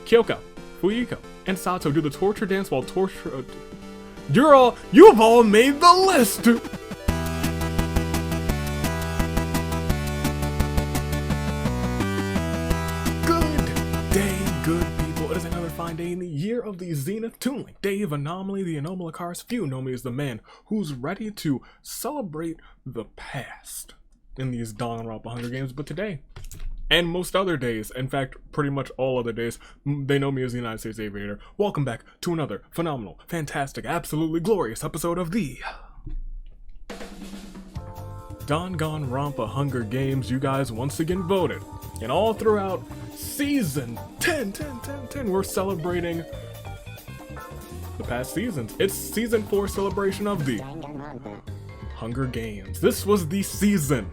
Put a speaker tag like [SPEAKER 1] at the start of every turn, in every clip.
[SPEAKER 1] Kyoko, Fuyiko, and Sato do the torture dance while you've all made the list! Good day, good people. It is another fine day in the year of the Zenith Toon Link. Dave Anomaly, the Anomaly Cars. Few know me as the man who's ready to celebrate the past in these Danganronpa Hunger Games, but today, and most other days, in fact, pretty much all other days, they know me as the United States Aviator. Welcome back to another phenomenal, fantastic, absolutely glorious episode of the Danganronpa Hunger Games. You guys once again voted, and all throughout season 10, we're celebrating the past seasons. It's season 4 celebration of the Hunger Games. This was the season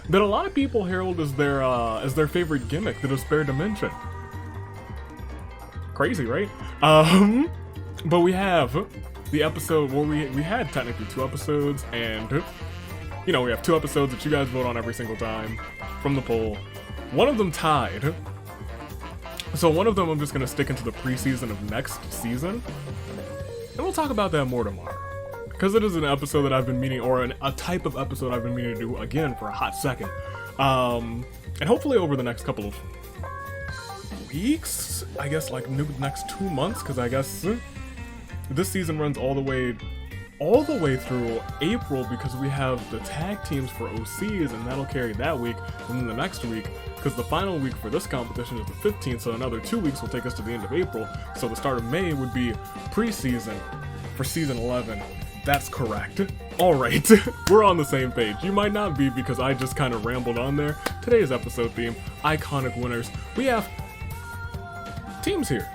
[SPEAKER 1] that a lot of people herald as their favorite gimmick, the Despair Dimension. Crazy, right? But we have the episode where we had technically 2 episodes, and you know, we have 2 episodes that you guys vote on every single time from the poll. One of them tied. So one of them I'm just gonna stick into the preseason of next season, and we'll talk about that more tomorrow. Because it is an episode that I've been meaning, or a type of episode I've been meaning to do again for a hot second. And hopefully over the next couple of weeks, I guess like next 2 months, because I guess this season runs all the way through April, because we have the tag teams for OCs, and that'll carry that week, and then the next week, because the final week for this competition is the 15th, so another 2 weeks will take us to the end of April, so the start of May would be preseason for season 11. That's correct. Alright, we're on the same page. You might not be, because I just kind of rambled on there. Today's episode theme, iconic winners. We have teams here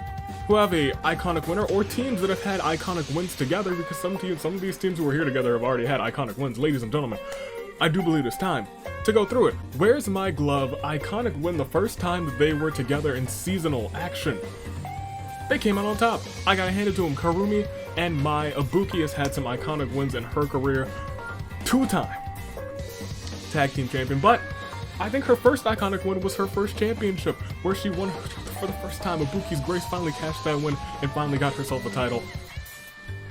[SPEAKER 1] who have a iconic winner, or teams that have had iconic wins together, because some of these teams who are here together have already had iconic wins. Ladies and gentlemen, I do believe it's time to go through it. Where's My Glove? Iconic win the first time that they were together in seasonal action. They came out on top. I gotta hand it to them. Karumi and Mai. Ibuki has had some iconic wins in her career. 2-time tag team champion, but I think her first iconic win was her first championship, where she won for the first time. Ibuki's Grace finally cashed that win and finally got herself a title.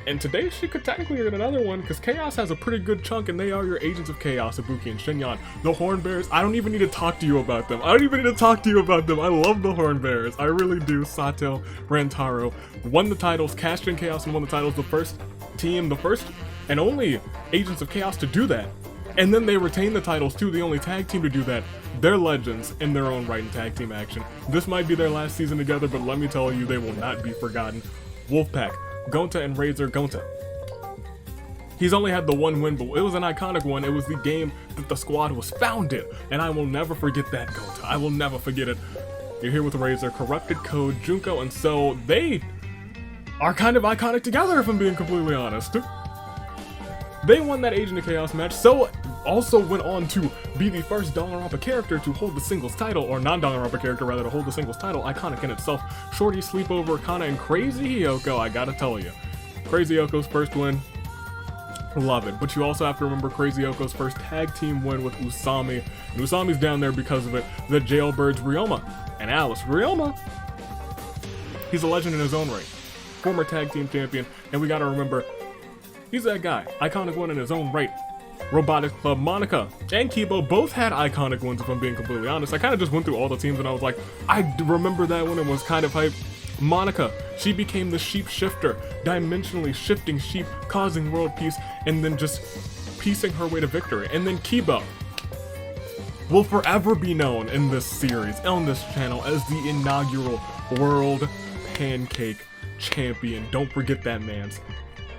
[SPEAKER 1] And today she could technically get another one, because Chaos has a pretty good chunk, and they are your Agents of Chaos, Ibuki and Shinyan. The Horn Bears, I don't even need to talk to you about them. I love the Horn Bears. I really do. Sato, Rantaro won the titles, cashed in Chaos and won the titles. The first team, the first and only Agents of Chaos to do that. And then they retain the titles too, the only tag team to do that. They're legends in their own right in tag team action. This might be their last season together, but let me tell you, they will not be forgotten. Wolfpack, Gonta and Razor. Gonta, he's only had the one win, but it was an iconic one. It was the game that the squad was founded, and I will never forget that, Gonta. I will never forget it. You're here with Razor, Corrupted Code, Junko, and so they are kind of iconic together, if I'm being completely honest. They won that Agent of Chaos match, so also went on to be the first Danganronpa character to hold the singles title, or non-Danganronpa character rather, to hold the singles title. Iconic in itself. Shorty, Sleepover, Kana, and Crazy Hyoko, I gotta tell you. Crazy Hyoko's first win, love it. But you also have to remember Crazy Hyoko's first tag team win with Usami. And Usami's down there because of it. The Jailbirds, Ryoma and Alice. Ryoma, he's a legend in his own right. Former tag team champion, and we gotta remember, he's that guy. Iconic one in his own right. Robotics Club, Monica and Kibo both had iconic ones, if I'm being completely honest. I kind of just went through all the teams and I was like, I remember that one and was kind of hyped. Monica, she became the sheep shifter, dimensionally shifting sheep, causing world peace, and then just piecing her way to victory. And then Kibo will forever be known in this series, on this channel, as the inaugural World Pancake Champion. Don't forget that, man's.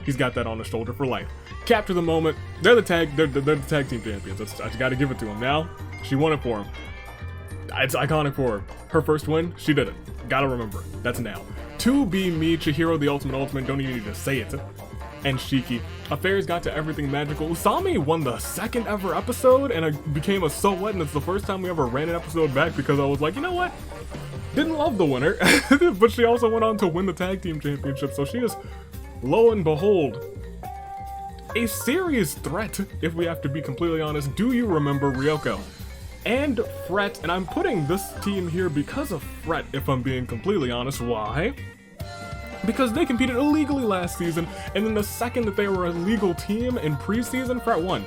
[SPEAKER 1] He's got that on his shoulder for life. Capture the moment. They're the tag team champions. I just gotta give it to him. Now, she won it for him. It's iconic for her. Her first win, she did it. Gotta remember. That's now. To Be Me, Chihiro the Ultimate, don't even need to say it. And Shiki. Affairs got to everything magical. Usami won the second ever episode, and it became a so what, and it's the first time we ever ran an episode back, because I was like, you know what? Didn't love the winner, but she also went on to win the tag team championship, so she is, lo and behold, a serious threat, if we have to be completely honest. Do you remember Ryoko? and Fret, and I'm putting this team here because of Fret, if I'm being completely honest. Why? Because they competed illegally last season, and then the second that they were a legal team in preseason, Fret won.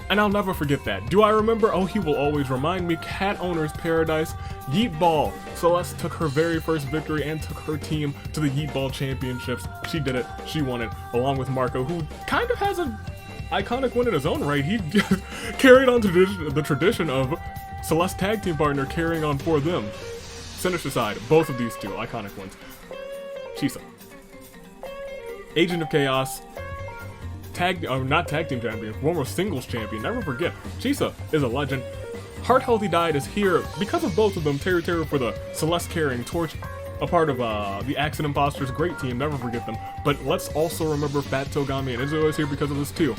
[SPEAKER 1] And I'll never forget that. Do I remember? Oh, he will always remind me. Cat Owner's Paradise, Yeet Ball. Celeste took her very first victory and took her team to the Yeet Ball Championships. She did it. She won it, along with Marco, who kind of has an iconic win in his own right. He carried on the tradition of Celeste tag team partner carrying on for them. Sinister Side, both of these two iconic wins. Chisa, Agent of Chaos, not tag team champion, former singles champion, never forget. Chisa is a legend. Heart Healthy Died is here because of both of them. Terry for the Celeste carrying torch, a part of the Accent Imposters, great team, never forget them. But let's also remember Fat Togami and Izzo is here because of this too.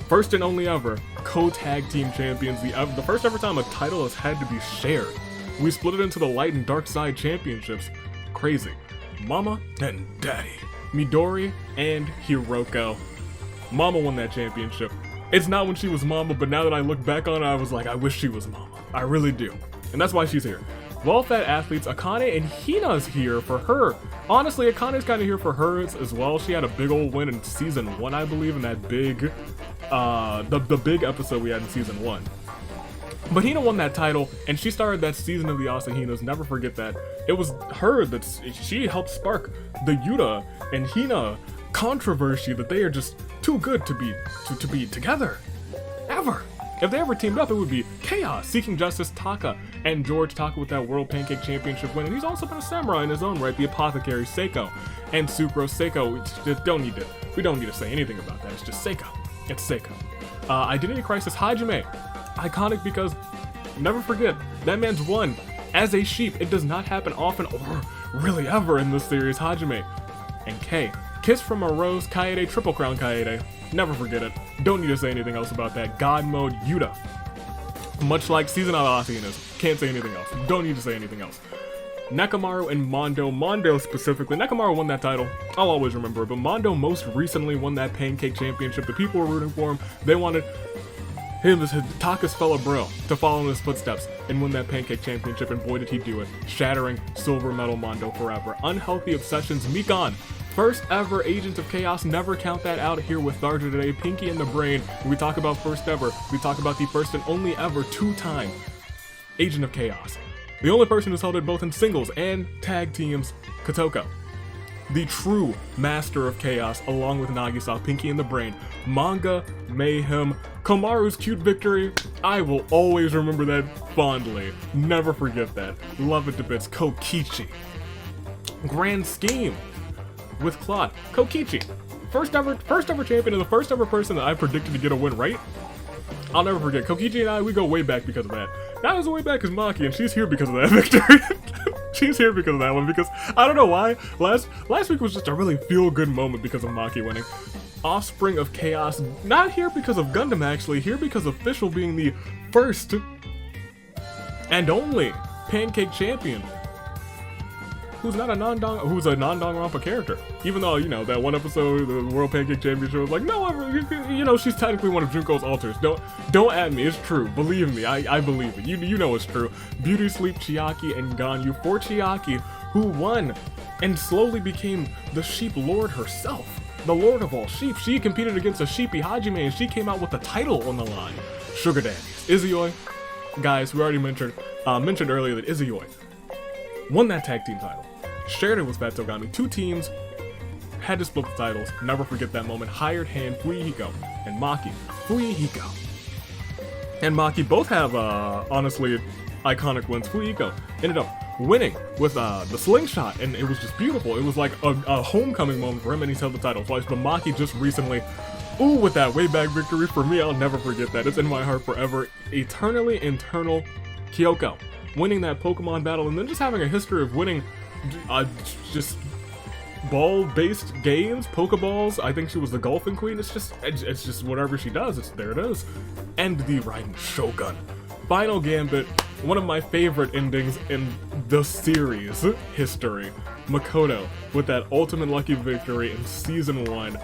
[SPEAKER 1] First and only ever co-tag team champions, the first ever time a title has had to be shared. We split it into the Light and Dark Side championships. Crazy. Mama and Daddy, Midori and Hiroko. Mama won that championship. It's not when she was Mama, but now that I look back on it, I was like, I wish she was Mama. I really do. And that's why she's here. Well-fed athletes, Akane and Hina's here for her. Honestly, Akane's kind of here for hers as well. She had a big old win in season 1, I believe, in that big, the big episode we had in season 1. But Hina won that title, and she started that season of the Asahinas. Never forget that. It was her that she helped spark the Yuta and Hina controversy that they are just too good to be together. Ever. If they ever teamed up, it would be Chaos, Seeking Justice, Taka, and George. Taka with that World Pancake Championship win, and he's also been a samurai in his own right. The Apothecary, Seiko, and Sucrose. Seiko, we don't need to say anything about that. It's just Seiko. It's Seiko. Identity Crisis, Hajime. Iconic because, never forget, that man's won as a sheep. It does not happen often or really ever in this series. Hajime. And K. Kiss from a Rose, Kaede, Triple Crown Kaede. Never forget it. Don't need to say anything else about that. God Mode, Yuta. Much like Season of Athenas. Can't say anything else. Don't need to say anything else. Nekamaru and Mondo. Mondo specifically. Nekamaru won that title. I'll always remember it. But Mondo most recently won that Pancake Championship. The people were rooting for him. They wanted him, Taka's fellow bro, to follow in his footsteps and win that Pancake Championship, and boy did he do it, shattering Silver Medal Mondo forever. Unhealthy Obsessions, Mikan, first ever Agent of Chaos, never count that out here with Tharja today. Pinky in the Brain, when we talk about first ever, we talk about the first and only ever two-time Agent of Chaos. The only person who's held it both in singles and tag teams, Kotoko. The true master of chaos, along with Nagisa, Pinky in the Brain, manga, mayhem, Komaru's cute victory. I will always remember that fondly. Never forget that. Love it to bits. Kokichi. Grand Scheme with Claude. Kokichi. First ever champion and the first ever person that I predicted to get a win right. I'll never forget. Kokichi and I, we go way back because of that. Not as way back as Maki, and she's here because of that victory. She's here because of that one, because I don't know why. Last week was just a really feel-good moment because of Maki winning. Offspring of Chaos, not here because of Gundam actually, here because of Fischl being the first and only Pancake Champion. Who's a non-Danganronpa character. Even though, you know, that one episode, the World Pancake Championship was like, no, you know, she's technically one of Junko's alters. Don't at me, it's true. Believe me, I believe it. You know it's true. Beauty Sleep, Chiaki, and Ganyu. For Chiaki, who won and slowly became the Sheep Lord herself. The Lord of all sheep. She competed against a sheepy Hajime, and she came out with the title on the line. Sugar Daddies. Izuyoi. Guys, we already mentioned earlier that Izuyoi won that tag team title. Shared it with Fat Togami. Two teams had to split the titles. Never forget that moment. Hired Hand, Fuyuhiko, and Maki. Fuyuhiko and Maki both have, honestly, iconic wins. Fuyuhiko ended up winning with the slingshot, and it was just beautiful. It was like a homecoming moment for him, and he's held the title twice. But Maki just recently, with that way back victory, for me, I'll never forget that. It's in my heart forever. Eternally Internal Kyoko winning that Pokemon battle, and then just having a history of winning just ball-based games, Pokeballs. I think she was the golfing queen. It's just whatever she does. There it is. And the Raiden Shogun. Final Gambit, one of my favorite endings in the series history. Makoto with that ultimate lucky victory in season 1.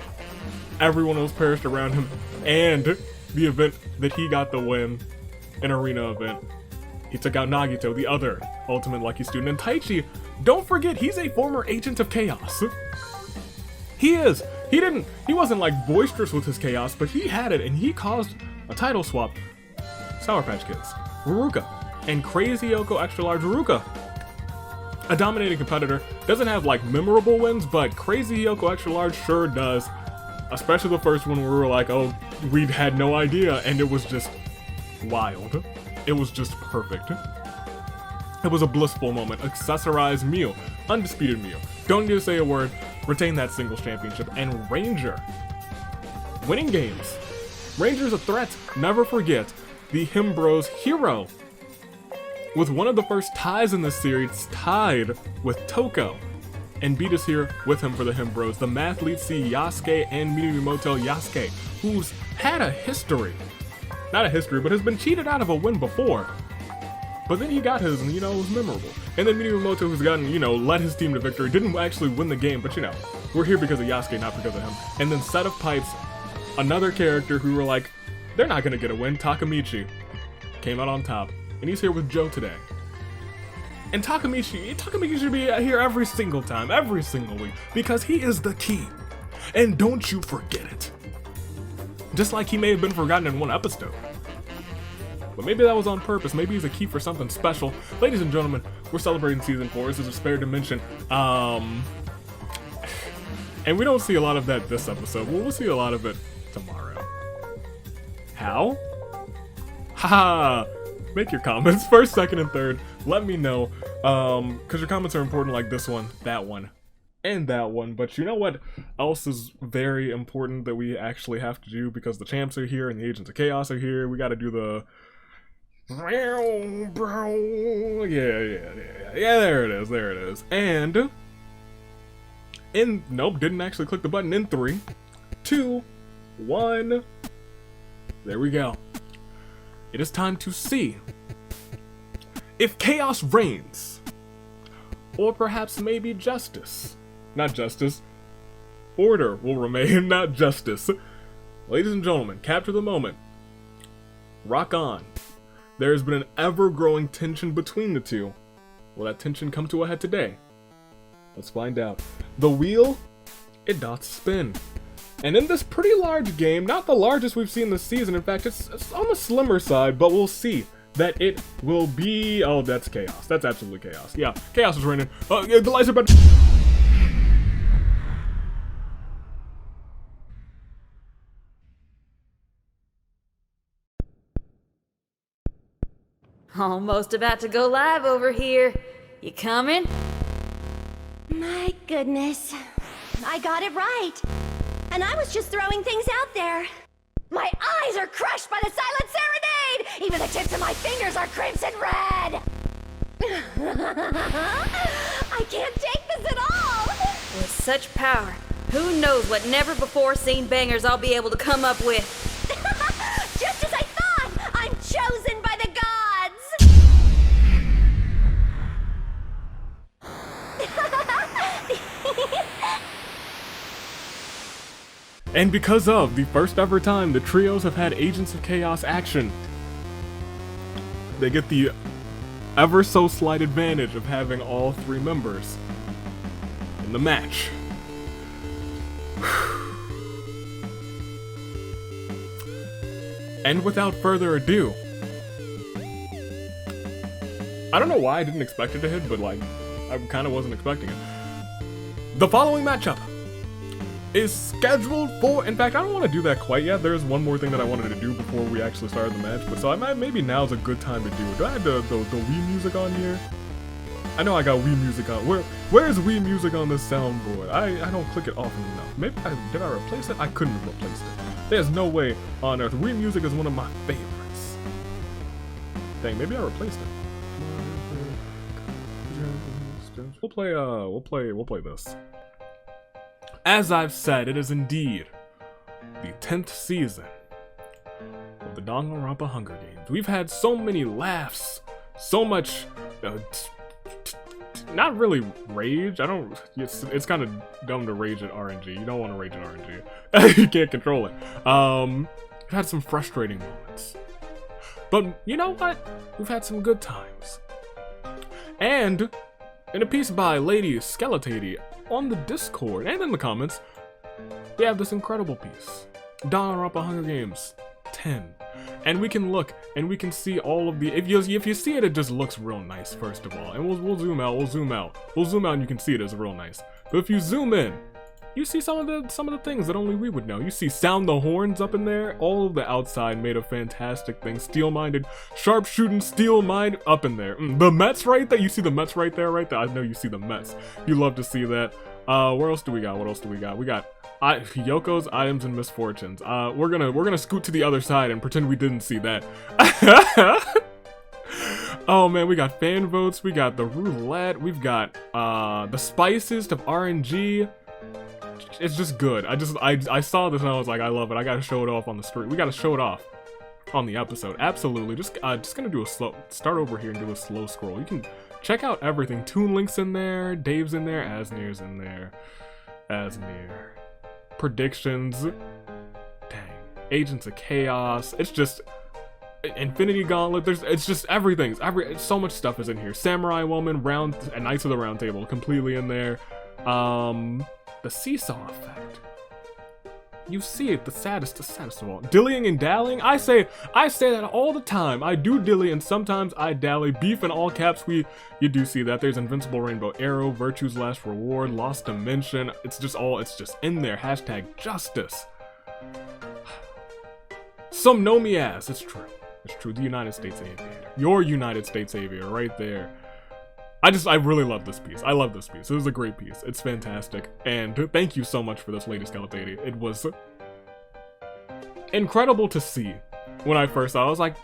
[SPEAKER 1] Everyone else perished around him, and the event that he got the win. an arena event. He took out Nagito, the other Ultimate Lucky student. And Taichi, don't forget, he's a former Agent of Chaos. He is. He wasn't like boisterous with his chaos, but he had it, and he caused a title swap. Sour Patch Kids, Ruruka, and Crazy Yoko Extra Large Ruruka. A dominating competitor, doesn't have like memorable wins, but Crazy Yoko Extra Large sure does. Especially the first one where we were like, oh, we had no idea, and it was just wild. It was just perfect. It was a blissful moment. Accessorized Mew, undisputed Mew. Don't need to say a word, retain that singles championship, and Ranger. Winning games. Ranger's a threat, never forget. The Himbros hero. With one of the first ties in this series, tied with Toko. And beat us here with him for the Himbros, the Mathlete Yasuke and Minamimoto Yasuke, who's had a history. Not a history, but has been cheated out of a win before. But then he got his, and it was memorable. And then Minamimoto, who's gotten, led his team to victory, didn't actually win the game, but we're here because of Yasuke, not because of him. And then Set of Pipes, another character who were like, they're not gonna get a win. Takamichi came out on top, and he's here with Joe today. And Takamichi should be here every single time, every single week, because he is the key. And don't you forget it. Just like he may have been forgotten in one episode. But maybe that was on purpose. Maybe he's a key for something special. Ladies and gentlemen, we're celebrating season 4. This is a spare dimension. And we don't see a lot of that this episode. We'll see a lot of it tomorrow. How? Haha. Make your comments, first, second, and third. Let me know, because your comments are important, like this one, that one, and that one. But you know what else is very important that we actually have to do, because the champs are here and the Agents of Chaos are here. We got to do the... Yeah, there it is. And... Nope, didn't actually click the button. In 3, 2, 1... There we go. It is time to see if chaos reigns, or perhaps maybe justice. Not justice. Order will remain, not justice. Ladies and gentlemen, capture the moment. Rock on. There has been an ever-growing tension between the two. Will that tension come to a head today? Let's find out. The wheel, it doth spin. And in this pretty large game, not the largest we've seen this season, in fact, it's on the slimmer side, but we'll see that it will be... Oh, that's chaos. That's absolutely chaos. Yeah, chaos is reigning. The lights are about to...
[SPEAKER 2] Almost about to go live over here. You coming?
[SPEAKER 3] My goodness. I got it right. And I was just throwing things out there. My eyes are crushed by the silent serenade! Even the tips of my fingers are crimson red! I can't take this at all!
[SPEAKER 2] With such power, who knows what never-before-seen bangers I'll be able to come up with.
[SPEAKER 3] Just as I thought! I'm chosen by the gods!
[SPEAKER 1] And because of the first ever time the trios have had Agents of Chaos action, they get the ever so slight advantage of having all 3 members in the match. And without further ado, I don't know why I didn't expect it to hit, but like, I kind of wasn't expecting it. The following matchup is scheduled for... In fact, I don't want to do that quite yet. There's one more thing that I wanted to do before we actually started the match, but so maybe now's a good time to do it. Do I have the Wii music on here? I know I got Wii music on. Where's Wii music on this soundboard? I don't click it often enough. Maybe did I replace it? I couldn't have replaced it. There's no way on earth. Wii music is one of my favorites. Dang, maybe I replaced it. We'll play this. As I've said, it is indeed the 10th season of the Danganronpa Hunger Games. We've had so many laughs, so much, not really rage. It's kind of dumb to rage at RNG. You don't want to rage at RNG. You can't control it. We've had some frustrating moments. But you know what? We've had some good times. And in a piece by Lady Skeletady on the Discord and in the comments, we have this incredible piece. Danganronpa Hunger Games 10. And we can look and we can see all of the, if you see it, it just looks real nice first of all. And we'll zoom out, we'll zoom out and you can see it as real nice. But if you zoom in, you see some of the things that only we would know. You see Sound the Horns up in there, all of the outside made of fantastic things. Steel-minded, sharpshooting, steel-minded up in there. The Mets right there, you see the Mets right there, I know you see the Mets. You love to see that. Where else do we got? What else do we got? We got Yoko's Items and Misfortunes. We're gonna scoot to the other side and pretend we didn't see that. Oh man, we got fan votes, we got the roulette, we've got the spices of RNG. It's just good. I saw this and I was like, I love it. I gotta show it off on the street. We gotta show it off on the episode. Absolutely. Just gonna do a start over here and do a slow scroll. You can check out everything. Toon Link's in there, Dave's in there, Asnir's in there. Asnir. Predictions. Dang. Agents of Chaos. It's just Infinity Gauntlet. It's just everything. So much stuff is in here. Samurai Woman, and Knights of the Round Table, completely in there. The seesaw effect. You see it, the saddest of all. Dillying and dallying. I say that all the time. I do dilly and sometimes I dally. Beef in all caps. You do see that. There's Invincible Rainbow Arrow, Virtue's Last Reward, Lost Dimension. It's just in there. Hashtag justice. Some know me as. It's true. It's true. The United States Aviator. Your United States Aviator right there. I really love this piece. I love this piece. It was a great piece. It's fantastic. And thank you so much for this, Lady Skeletady. It was incredible to see when I first saw it. I was like,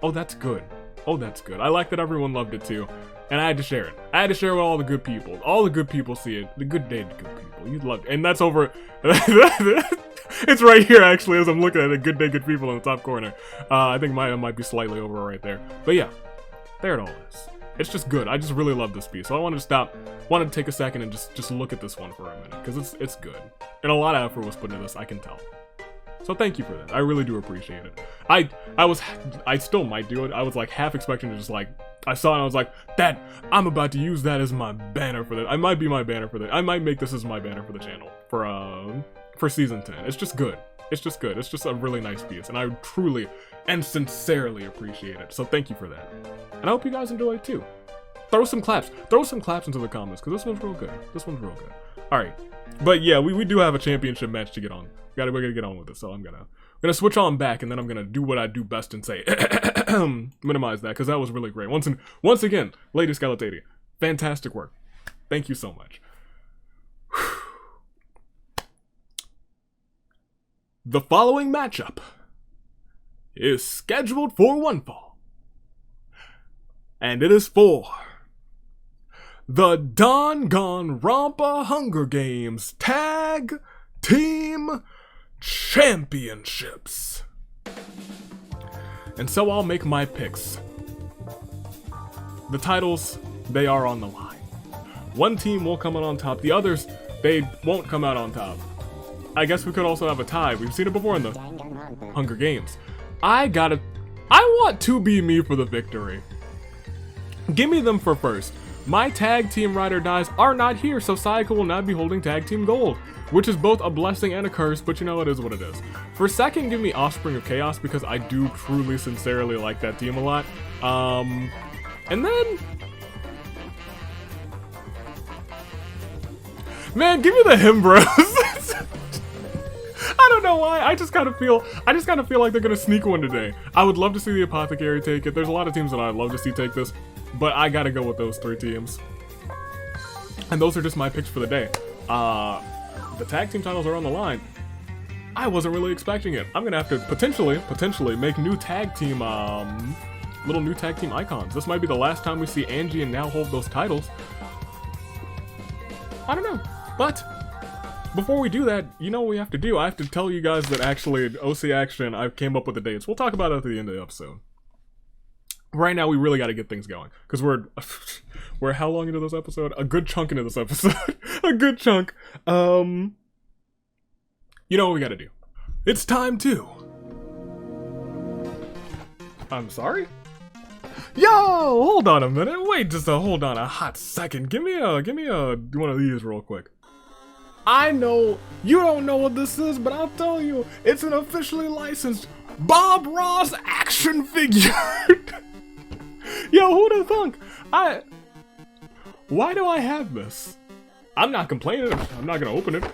[SPEAKER 1] oh, that's good. Oh, that's good. I like that everyone loved it too. And I had to share it. I had to share it with all the good people. All the good people see it. The good day to good people. You loved it. And that's over. It's right here, actually, as I'm looking at it. Good day, good people in the top corner. I think mine might be slightly over right there. But yeah, there it all is. It's just good. I just really love this piece. So I wanted to take a second and just look at this one for a minute, because it's good. And a lot of effort was put into this, I can tell. So thank you for that. I really do appreciate it. I still might do it. I was like half expecting to just like, I saw it and I was like, I'm about to use that as my banner for that. I might be my banner for that. I might make this as my banner for the channel for season 10. It's just good. It's just good. It's just a really nice piece, and I truly and sincerely appreciate it. So thank you for that. And I hope you guys enjoy it too. Throw some claps into the comments, because this one's real good. This one's real good. All right, but yeah, we do have a championship match to get on. We're gonna get on with it. So I'm gonna switch on back, and then I'm gonna do what I do best and say minimize that, because that was really great. Once again, Lady Skeletady, fantastic work. Thank you so much. The following matchup is scheduled for one fall, and it is for the Danganronpa Hunger Games Tag Team Championships. And so I'll make my picks. The titles, they are on the line. One team will come out on top, the others, they won't come out on top. I guess we could also have a tie. We've seen it before in the Hunger Games. I want to be me for the victory. Give me them for first. My tag team ride or dies are not here, so Sayaka will not be holding tag team gold, which is both a blessing and a curse, but you know, it is what it is. For second, give me Offspring of Chaos, because I do truly, sincerely like that team a lot. And then, man, give me the Him Bros. I don't know why. I just kind of feel like they're gonna sneak one today. I would love to see the Apothecary take it. There's a lot of teams that I'd love to see take this, but I gotta go with those three teams. And those are just my picks for the day. The tag team titles are on the line. I wasn't really expecting it. I'm gonna have to potentially make new tag team, little new tag team icons. This might be the last time we see Angie and Now hold those titles. I don't know, but before we do that, you know what we have to do? I have to tell you guys that actually, OC Action, I came up with the dates. We'll talk about it at the end of the episode. Right now, we really got to get things going, because we're how long into this episode? A good chunk into this episode. A good chunk. You know what we got to do? It's time to I'm sorry? Yo, hold on a minute. Wait, hold on a hot second. Give me a one of these real quick. I know you don't know what this is, but I'll tell you, it's an officially licensed Bob Ross action figure. Yo, who'd have thunk? Why do I have this? I'm not complaining. I'm not gonna open it.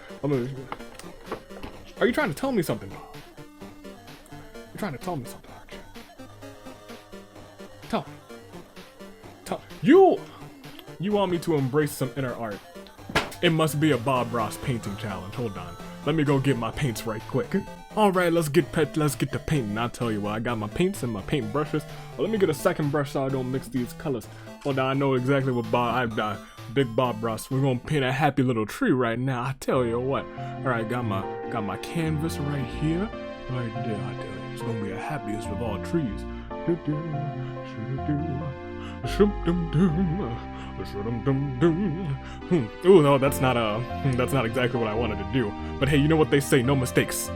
[SPEAKER 1] Are you trying to tell me something? You're trying to tell me something, aren't you? Tell me. You want me to embrace some inner art. It must be a Bob Ross painting challenge. Hold on. Let me go get my paints right quick. Alright, let's get to painting. I'll tell you what, I got my paints and my paint brushes. Well, let me get a second brush so I don't mix these colors. Hold on, I know exactly what Big Bob Ross. We're gonna paint a happy little tree right now. I tell you what. Alright, got my canvas right here. Right there, I tell you. It's gonna be the happiest of all trees. Ooh, no, that's not exactly what I wanted to do. But hey, you know what they say, no mistakes.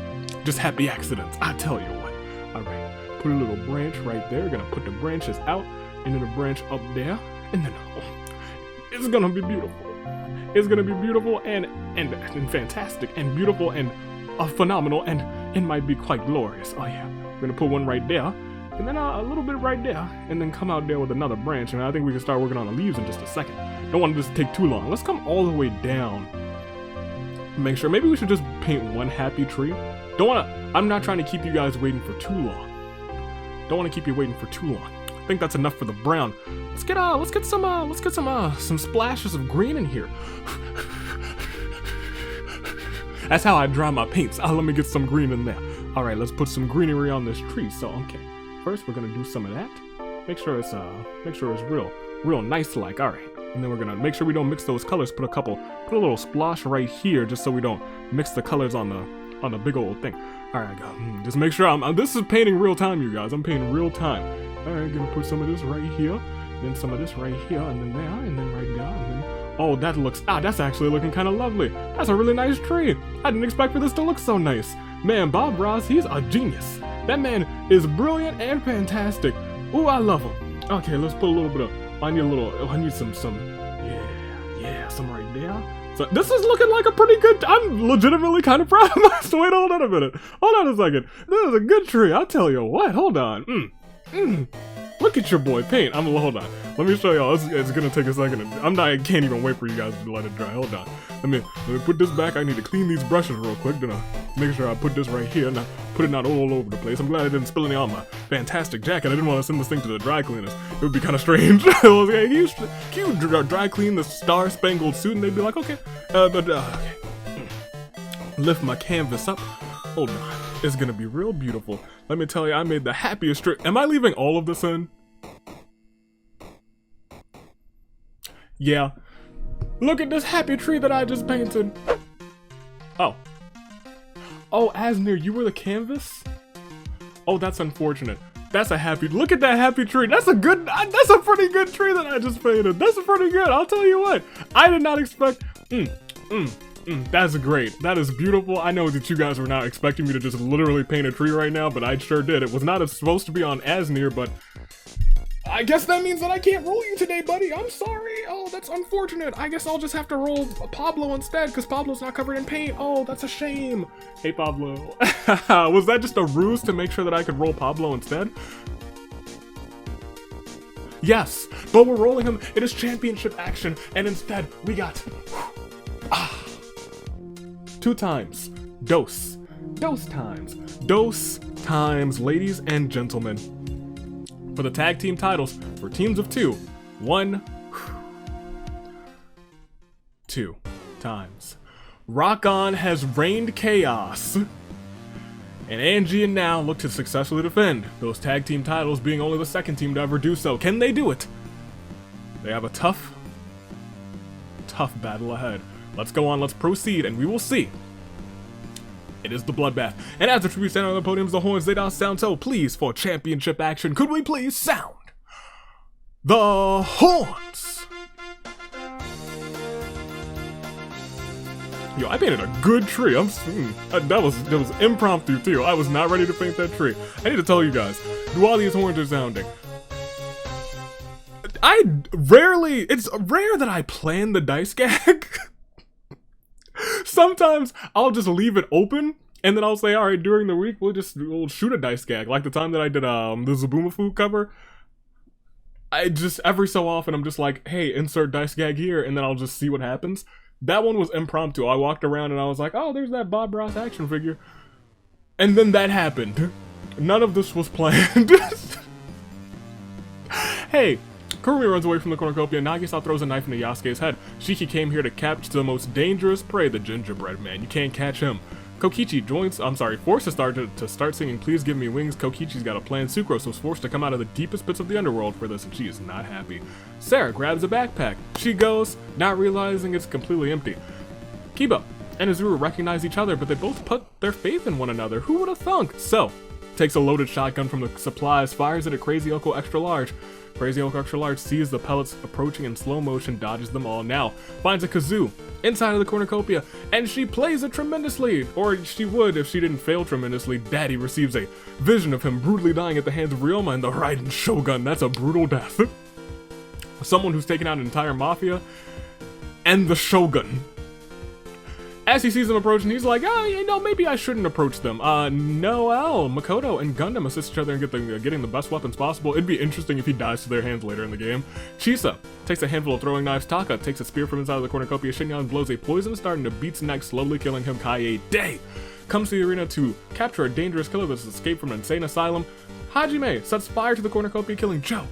[SPEAKER 1] Just happy accidents. I tell you what. Alright, put a little branch right there. Gonna put the branches out, and then a branch up there, and then it's gonna be beautiful. It's gonna be beautiful and fantastic and beautiful and phenomenal, and it might be quite glorious. Oh yeah, we're gonna put one right there. And then a little bit right there, and then come out there with another branch, and I think we can start working on the leaves in just a second. Don't want this to take too long. Let's come all the way down. Make sure, maybe we should just paint one happy tree. I'm not trying to keep you guys waiting for too long. Don't want to keep you waiting for too long. I think that's enough for the brown. Let's get some splashes of green in here. That's how I dry my paints. Let me get some green in there. All right, let's put some greenery on this tree. So, okay. First, we're gonna do some of that. Make sure it's real nice like. All right, and then we're gonna make sure we don't mix those colors. Put a little splosh right here, just so we don't mix the colors on the big old thing. All right, go. Just make sure this is painting real time, you guys. I'm painting real time. All right, gonna put some of this right here, then some of this right here, and then there, and then right there, and then. Oh, that's actually looking kind of lovely. That's a really nice tree. I didn't expect for this to look so nice. Man, Bob Ross, he's a genius. That man is brilliant and fantastic. Ooh, I love him. Okay, let's put a little bit of, I need some, some right there. So this is looking like a pretty good, I'm legitimately kind of proud of myself. Wait, hold on a minute. Hold on a second. This is a good tree, I'll tell you what. Hold on. Look at your boy paint. Hold on. Let me show y'all. It's gonna take a second. I can't even wait for you guys to let it dry. Hold on. Let me put this back. I need to clean these brushes real quick. Then make sure I put this right here. Not put it not all over the place. I'm glad I didn't spill any on my fantastic jacket. I didn't want to send this thing to the dry cleaners. It would be kind of strange. I was like, can you dry clean the Star Spangled Suit? And they'd be like, okay. Okay. Lift my canvas up. Hold on. It's gonna be real beautiful. Let me tell you, I made the happiest trip. Am I leaving all of this in? Yeah. Look at this happy tree that I just painted. Oh. Oh, Asnir, you were the canvas? Oh, that's unfortunate. That's a happy, look at that happy tree. That's a pretty good tree that I just painted. That's pretty good, I'll tell you what. I did not expect, that's great. That is beautiful. I know that you guys were not expecting me to just literally paint a tree right now, but I sure did. It was not supposed to be on Asnir, but I guess that means that I can't roll you today, buddy. I'm sorry. Oh, that's unfortunate. I guess I'll just have to roll Pablo instead, because Pablo's not covered in paint. Oh, that's a shame. Hey, Pablo. Was that just a ruse to make sure that I could roll Pablo instead? Yes, but we're rolling him. It is championship action, and instead we got 2 times. Dose times, ladies and gentlemen. For the tag team titles, for teams of 2, 1, 2 times. Rock On has reigned chaos. And Angie and Now look to successfully defend those tag team titles, being only the second team to ever do so. Can they do it? They have a tough battle ahead. Let's go on, let's proceed, and we will see. It is the bloodbath. And as the tribute stand on the podiums, the horns, they don't sound so. Please, for championship action, could we please sound the horns? Yo, I painted a good tree. That was impromptu too. I was not ready to paint that tree. I need to tell you guys, while these horns are sounding, it's rare that I plan the dice gag. Sometimes I'll just leave it open, and then I'll say, all right, during the week, we'll shoot a dice gag. Like the time that I did the Zabumafu cover, I just, every so often, I'm just like, hey, insert dice gag here, and then I'll just see what happens. That one was impromptu. I walked around and I was like, oh, there's that Bob Ross action figure. And then that happened. None of this was planned. Hey, Kurumi runs away from the cornucopia. Nagisa throws a knife into Yasuke's head. Shiki came here to capture the most dangerous prey, the gingerbread man. You can't catch him. Kokichi forces Star to start singing Please Give Me Wings. Kokichi's got a plan. Sucrose was forced to come out of the deepest pits of the underworld for this, and she is not happy. Sarah grabs a backpack. She goes, not realizing it's completely empty. Kiba and Izuru recognize each other, but they both put their faith in one another. Who would have thunk? So, takes a loaded shotgun from the supplies, fires it at Crazy Oko Extra Large. Crazy Oko Extra Large sees the pellets approaching in slow motion, dodges them all. Now, finds a kazoo inside of the cornucopia, and she plays it tremendously, or she would if she didn't fail tremendously. Daddy receives a vision of him brutally dying at the hands of Ryoma and the Raiden Shogun. That's a brutal death. Someone who's taken out an entire mafia, and the Shogun. As he sees them approaching, he's like, oh, you know, maybe I shouldn't approach them. Noel, Makoto, and Gundam assist each other in getting the best weapons possible. It'd be interesting if he dies to their hands later in the game. Chisa takes a handful of throwing knives. Taka takes a spear from inside of the cornucopia. Shinyan blows a poisonous dart into Beat's neck, slowly killing him. Kaede comes to the arena to capture a dangerous killer that's escaped from an insane asylum. Hajime sets fire to the cornucopia, killing Joe,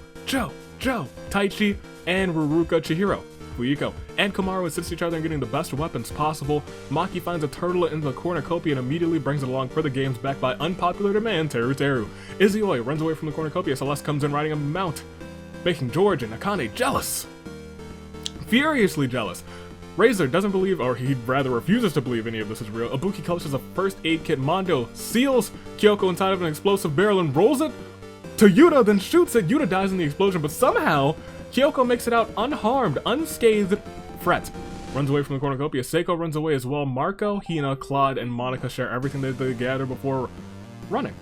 [SPEAKER 1] Taichi, and Ruruka Chihiro. Fuyiko and Komaru assist each other in getting the best weapons possible. Maki finds a turtle in the cornucopia and immediately brings it along for the games, backed by unpopular demand, Teru. Izioi runs away from the cornucopia. Celeste comes in riding a mount, making George and Akane jealous. Furiously jealous. Razor doesn't believe, or he rather refuses to believe any of this is real. Ibuki clutches a first aid kit. Mondo seals Kyoko inside of an explosive barrel and rolls it to Yuta, then shoots it. Yuta dies in the explosion, but somehow Kyoko makes it out unharmed, unscathed. Fret runs away from the cornucopia. Seiko runs away as well. Marco, Hina, Claude, and Monica share everything that they gather before running.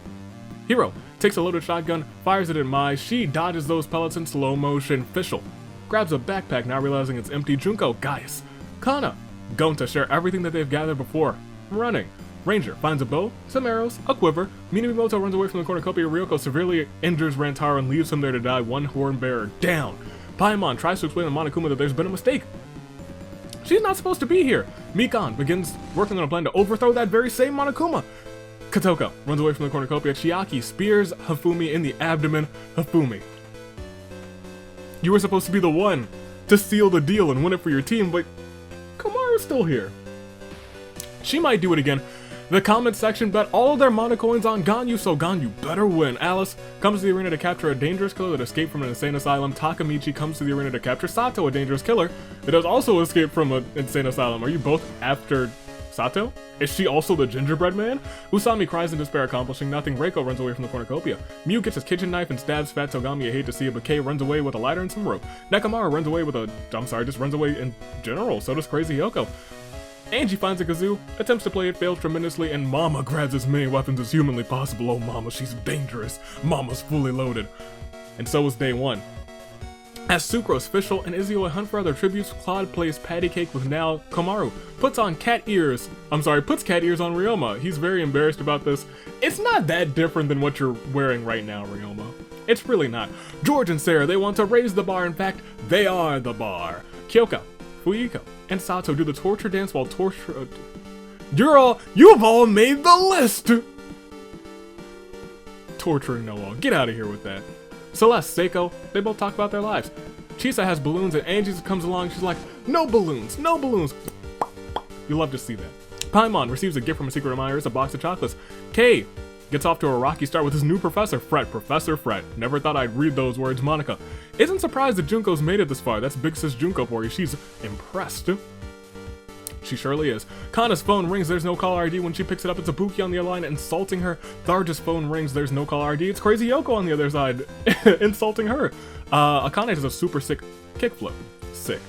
[SPEAKER 1] Hiro takes a loaded shotgun, fires it at Mai. She dodges those pellets in slow motion. Fischl grabs a backpack, now realizing it's empty. Junko, Gaius, Kana, Gonta share everything that they've gathered before running. Ranger finds a bow, some arrows, a quiver. Minamimoto runs away from the cornucopia. Ryoko severely injures Rantaro and leaves him there to die. One horn bearer down. Paimon tries to explain to Monokuma that there's been a mistake. She's not supposed to be here. Mikan begins working on a plan to overthrow that very same Monokuma. Katoko runs away from the cornucopia. Chiaki spears Hifumi in the abdomen. Hifumi, you were supposed to be the one to seal the deal and win it for your team, but Komaru's still here. She might do it again. The comment section bet all their mana coins on Ganyu, so Ganyu better win. Alice comes to the arena to capture a dangerous killer that escaped from an insane asylum. Takamichi comes to the arena to capture Sato, a dangerous killer that has also escaped from an insane asylum. Are you both after Sato? Is she also the gingerbread man? Usami cries in despair, accomplishing nothing. Reiko runs away from the cornucopia. Mew gets his kitchen knife and stabs Fat Togami. I hate to see it, but Kei runs away with a lighter and some rope. Nekomaru runs away with just runs away in general. So does Crazy Yoko. Angie finds a kazoo, attempts to play it, fails tremendously, and Mama grabs as many weapons as humanly possible. Oh, Mama, she's dangerous. Mama's fully loaded. And so is day one. As Sucrose, Fischl, and Izioi hunt for other tributes, Claude plays patty cake with now Komaru. Puts cat ears on Ryoma. He's very embarrassed about this. It's not that different than what you're wearing right now, Ryoma. It's really not. George and Sarah, they want to raise the bar. In fact, they are the bar. Kyoko, Fuyiko, and Sato do the torture dance while you've all made the list! Torturing Noel. Get out of here with that. Celeste, Seiko, they both talk about their lives. Chisa has balloons and Angie comes along, she's like, no balloons, no balloons. You love to see that. Paimon receives a gift from a secret admirer, a box of chocolates. Kei gets off to a rocky start with his new professor, Professor Fret. Never thought I'd read those words. Monica isn't surprised that Junko's made it this far. That's big sis Junko for you. She's impressed. She surely is. Kana's phone rings, there's no caller ID. When she picks it up, it's Ibuki on the other line insulting her. Tharja's phone rings, there's no caller ID. It's Crazy Yoko on the other side insulting her. Akane does a super sick kickflip. Sick.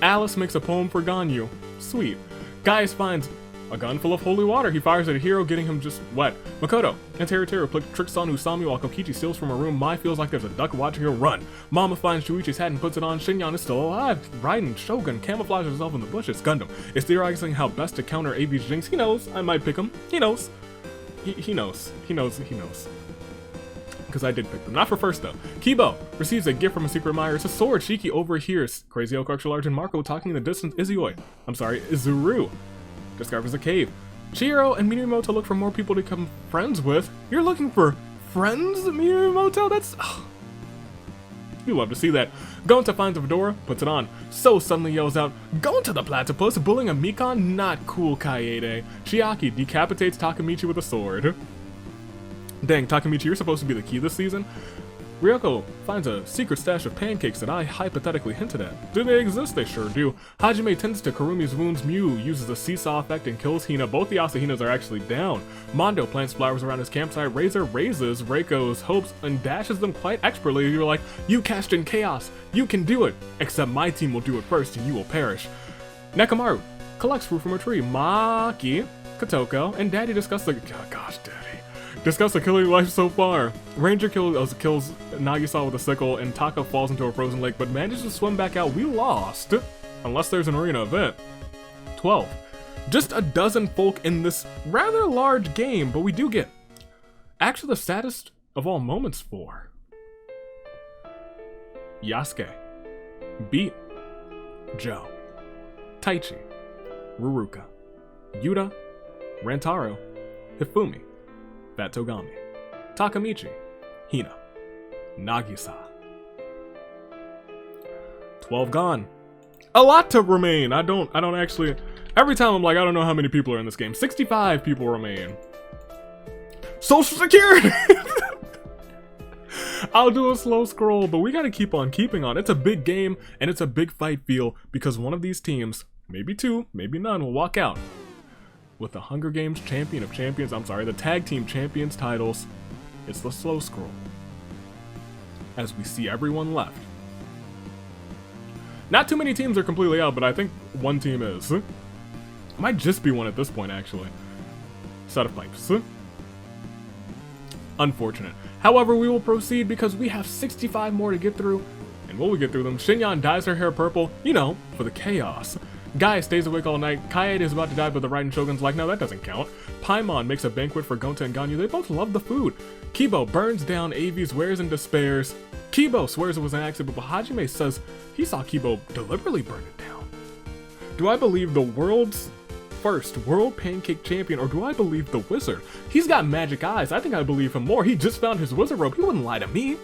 [SPEAKER 1] Alice makes a poem for Ganyu. Sweet. Gaius finds a gun full of holy water. He fires at a hero, getting him just wet. Makoto and Teruteru play tricks on Usami while Kokichi steals from a room. Mai feels like there's a duck watching her run. Mama finds Shuichi's hat and puts it on. Shinyan is still alive. Raiden Shogun camouflages herself in the bushes. Gundam is theorizing how best to counter AV's jinx. He knows. I might pick him. He knows. He knows. He knows. He knows. Because I did pick them. Not for first, though. Kibo receives a gift from a secret admirer. It's a sword. Shiki overhears Crazy Oak Archer Large and Marco talking in the distance. Izuru discovers a cave. Chihiro and Minimoto look for more people to become friends with. You're looking for friends, Minimoto? That's... Oh. You love to see that. Gonta finds a fedora, puts it on. So suddenly yells out, "Gonta the platypus, bullying a Mikon? Not cool, Kaede." Chiaki decapitates Takamichi with a sword. Dang, Takamichi, you're supposed to be the key this season. Ryoko finds a secret stash of pancakes that I hypothetically hinted at. Do they exist? They sure do. Hajime tends to Kurumi's wounds. Mew uses the seesaw effect and kills Hina. Both the Asahinas are actually down. Mondo plants flowers around his campsite. Razor raises Reiko's hopes and dashes them quite expertly. You're like, you cast in chaos. You can do it. Except my team will do it first and you will perish. Nekomaru collects fruit from a tree. Maki, Kotoko, and Daddy discuss the... Gosh, Daddy. Discuss the killing life so far. Ranger kills Nagisa with a sickle, and Taka falls into a frozen lake, but manages to swim back out. We lost. Unless there's an arena event. 12. Just a dozen folk in this rather large game, but we do get actually the saddest of all moments for Yasuke beat Joe, Taichi, Ruruka, Yuta, Rantaro, Hifumi, Fat Togami, Takamichi, Hina, Nagisa. 12 gone. A lot to remain. I don't actually... Every time I'm like, I don't know how many people are in this game. 65 people remain. Social Security! I'll do a slow scroll, but we gotta keep on keeping on. It's a big game, and it's a big fight feel, because one of these teams, maybe two, maybe none, will walk out with the Hunger Games Champion of Champions, the Tag Team Champions titles. It's the slow scroll. As we see everyone left. Not too many teams are completely out, but I think one team is. Might just be one at this point, actually. Set of pipes. Unfortunate. However, we will proceed because we have 65 more to get through. And will we get through them? Shinyan dyes her hair purple, you know, for the chaos. Guy stays awake all night. Kaede is about to die, but the Raiden Shogun's like, no, that doesn't count. Paimon makes a banquet for Gonta and Ganyu. They both love the food. Kibo burns down Avi's wares and despairs. Kibo swears it was an accident, but Hajime says he saw Kibo deliberately burn it down. Do I believe the world's first world pancake champion, or do I believe the wizard? He's got magic eyes. I think I believe him more. He just found his wizard robe. He wouldn't lie to me.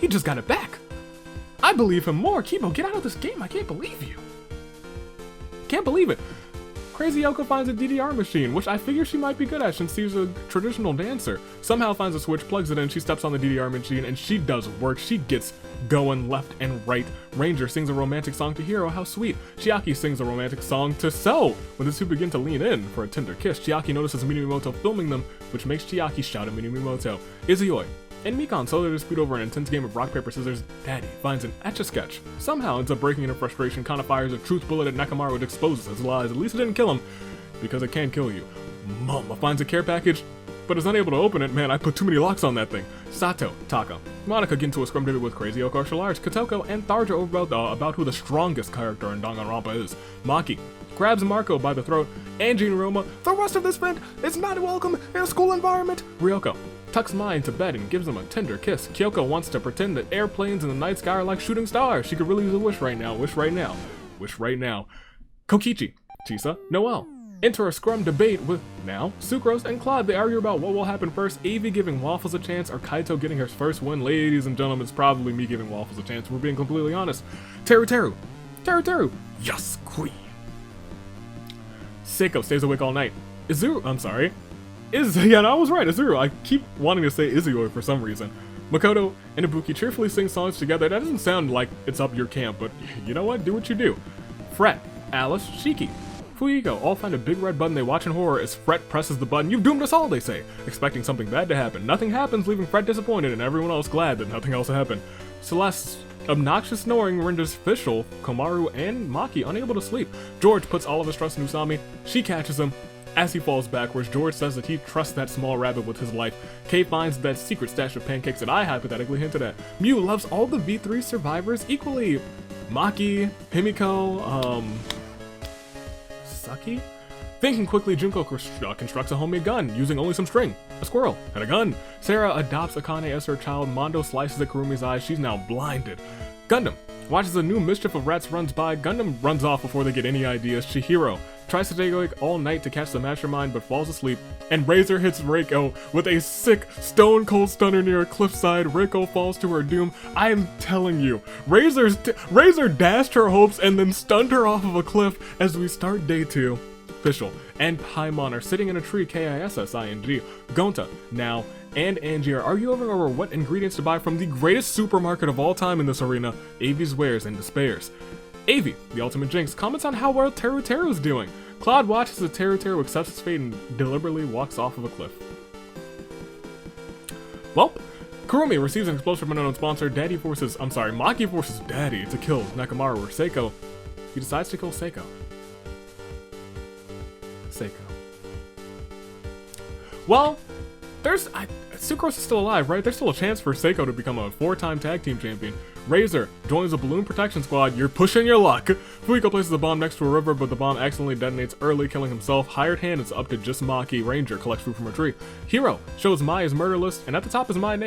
[SPEAKER 1] He just got it back. I believe him more. Kibo, get out of this game. I can't believe you. Can't believe it. Crazy Yoko finds a DDR machine, which I figure she might be good at since she's a traditional dancer. Somehow finds a switch, plugs it in, she steps on the DDR machine, and she does work. She gets going left and right. Ranger sings a romantic song to Hiro, how sweet. Chiaki sings a romantic song to So. When the two begin to lean in for a tender kiss, Chiaki notices Minimoto filming them, which makes Chiaki shout at Minimoto. Izuyoi and Mikon settle their dispute over an intense game of rock, paper, scissors. Daddy finds an Etch-a-Sketch. Somehow ends up breaking into frustration, kind of fires a truth bullet at Nekomaru, which exposes his lies. At least it didn't kill him, because it can kill you. Mama finds a care package, but is unable to open it. Man, I put too many locks on that thing. Sato, Taka, Monica get into a scrum with Crazy Oak Archer Large, Kotoko, and Tharja over about who the strongest character in Danganronpa is. Maki grabs Marco by the throat, Angie and Roma, the rest of this vent is not welcome in a school environment. Ryoko tucks Mai into bed and gives him a tender kiss. Kyoko wants to pretend that airplanes in the night sky are like shooting stars. She could really use a wish right now. Wish right now. Wish right now. Kokichi, Chisa, Noelle enter a scrum debate with now Sucrose and Claude. They argue about what will happen first, Avi giving Waffles a chance or Kaito getting her first win. Ladies and gentlemen, it's probably me giving Waffles a chance. We're being completely honest. Teruteru, yes, queen. Seiko stays awake all night. Yeah, no, I was right, Izuru. I keep wanting to say Izuyoi for some reason. Makoto and Ibuki cheerfully sing songs together. That doesn't sound like it's up your camp, but you know what? Do what you do. Fret, Alice, Shiki, Fuyiko all find a big red button. They watch in horror as Fret presses the button. You've doomed us all, they say, expecting something bad to happen. Nothing happens, leaving Fret disappointed and everyone else glad that nothing else happened. Celeste Obnoxious snoring renders Fischl, Komaru, and Maki unable to sleep. George puts all of his trust in Usami. She catches him. As he falls backwards, George says that he trusts that small rabbit with his life. Kay finds that secret stash of pancakes that I hypothetically hinted at. Mew loves all the V3 survivors equally. Maki, Himiko, Saki? Thinking quickly, Junko constructs a homemade gun, using only some string, a squirrel, and a gun. Sarah adopts Akane as her child. Mondo slices at Kurumi's eyes. She's now blinded. Gundam watches a new mischief of rats runs by. Gundam runs off before they get any ideas. Chihiro tries to stay awake all night to catch the mastermind, but falls asleep. And Razor hits Reiko with a sick stone cold stunner near a cliffside. Reiko falls to her doom. I am telling you, Razor dashed her hopes and then stunned her off of a cliff as we start day 2. Fischl and Paimon are sitting in a tree, Kissing. Gonta, now, and Angie are arguing over what ingredients to buy from the greatest supermarket of all time in this arena, Avi's Wares and Despairs. Avi, the ultimate jinx, comments on how well Teru's doing. Claude watches as Teru accepts his fate and deliberately walks off of a cliff. Well, Kurumi receives an explosive from an unknown sponsor. Maki forces Daddy to kill Nekomaru or Seiko. He decides to kill Seiko. Well, Sucrose is still alive, right? There's still a chance for Seiko to become a 4-time tag team champion. Razor joins the balloon protection squad. You're pushing your luck. Fuiko places a bomb next to a river, but the bomb accidentally detonates early, killing himself. Hired hand is up to just Maki. Ranger collects fruit from a tree. Hero shows Mai's murder list, and at the top is Mai's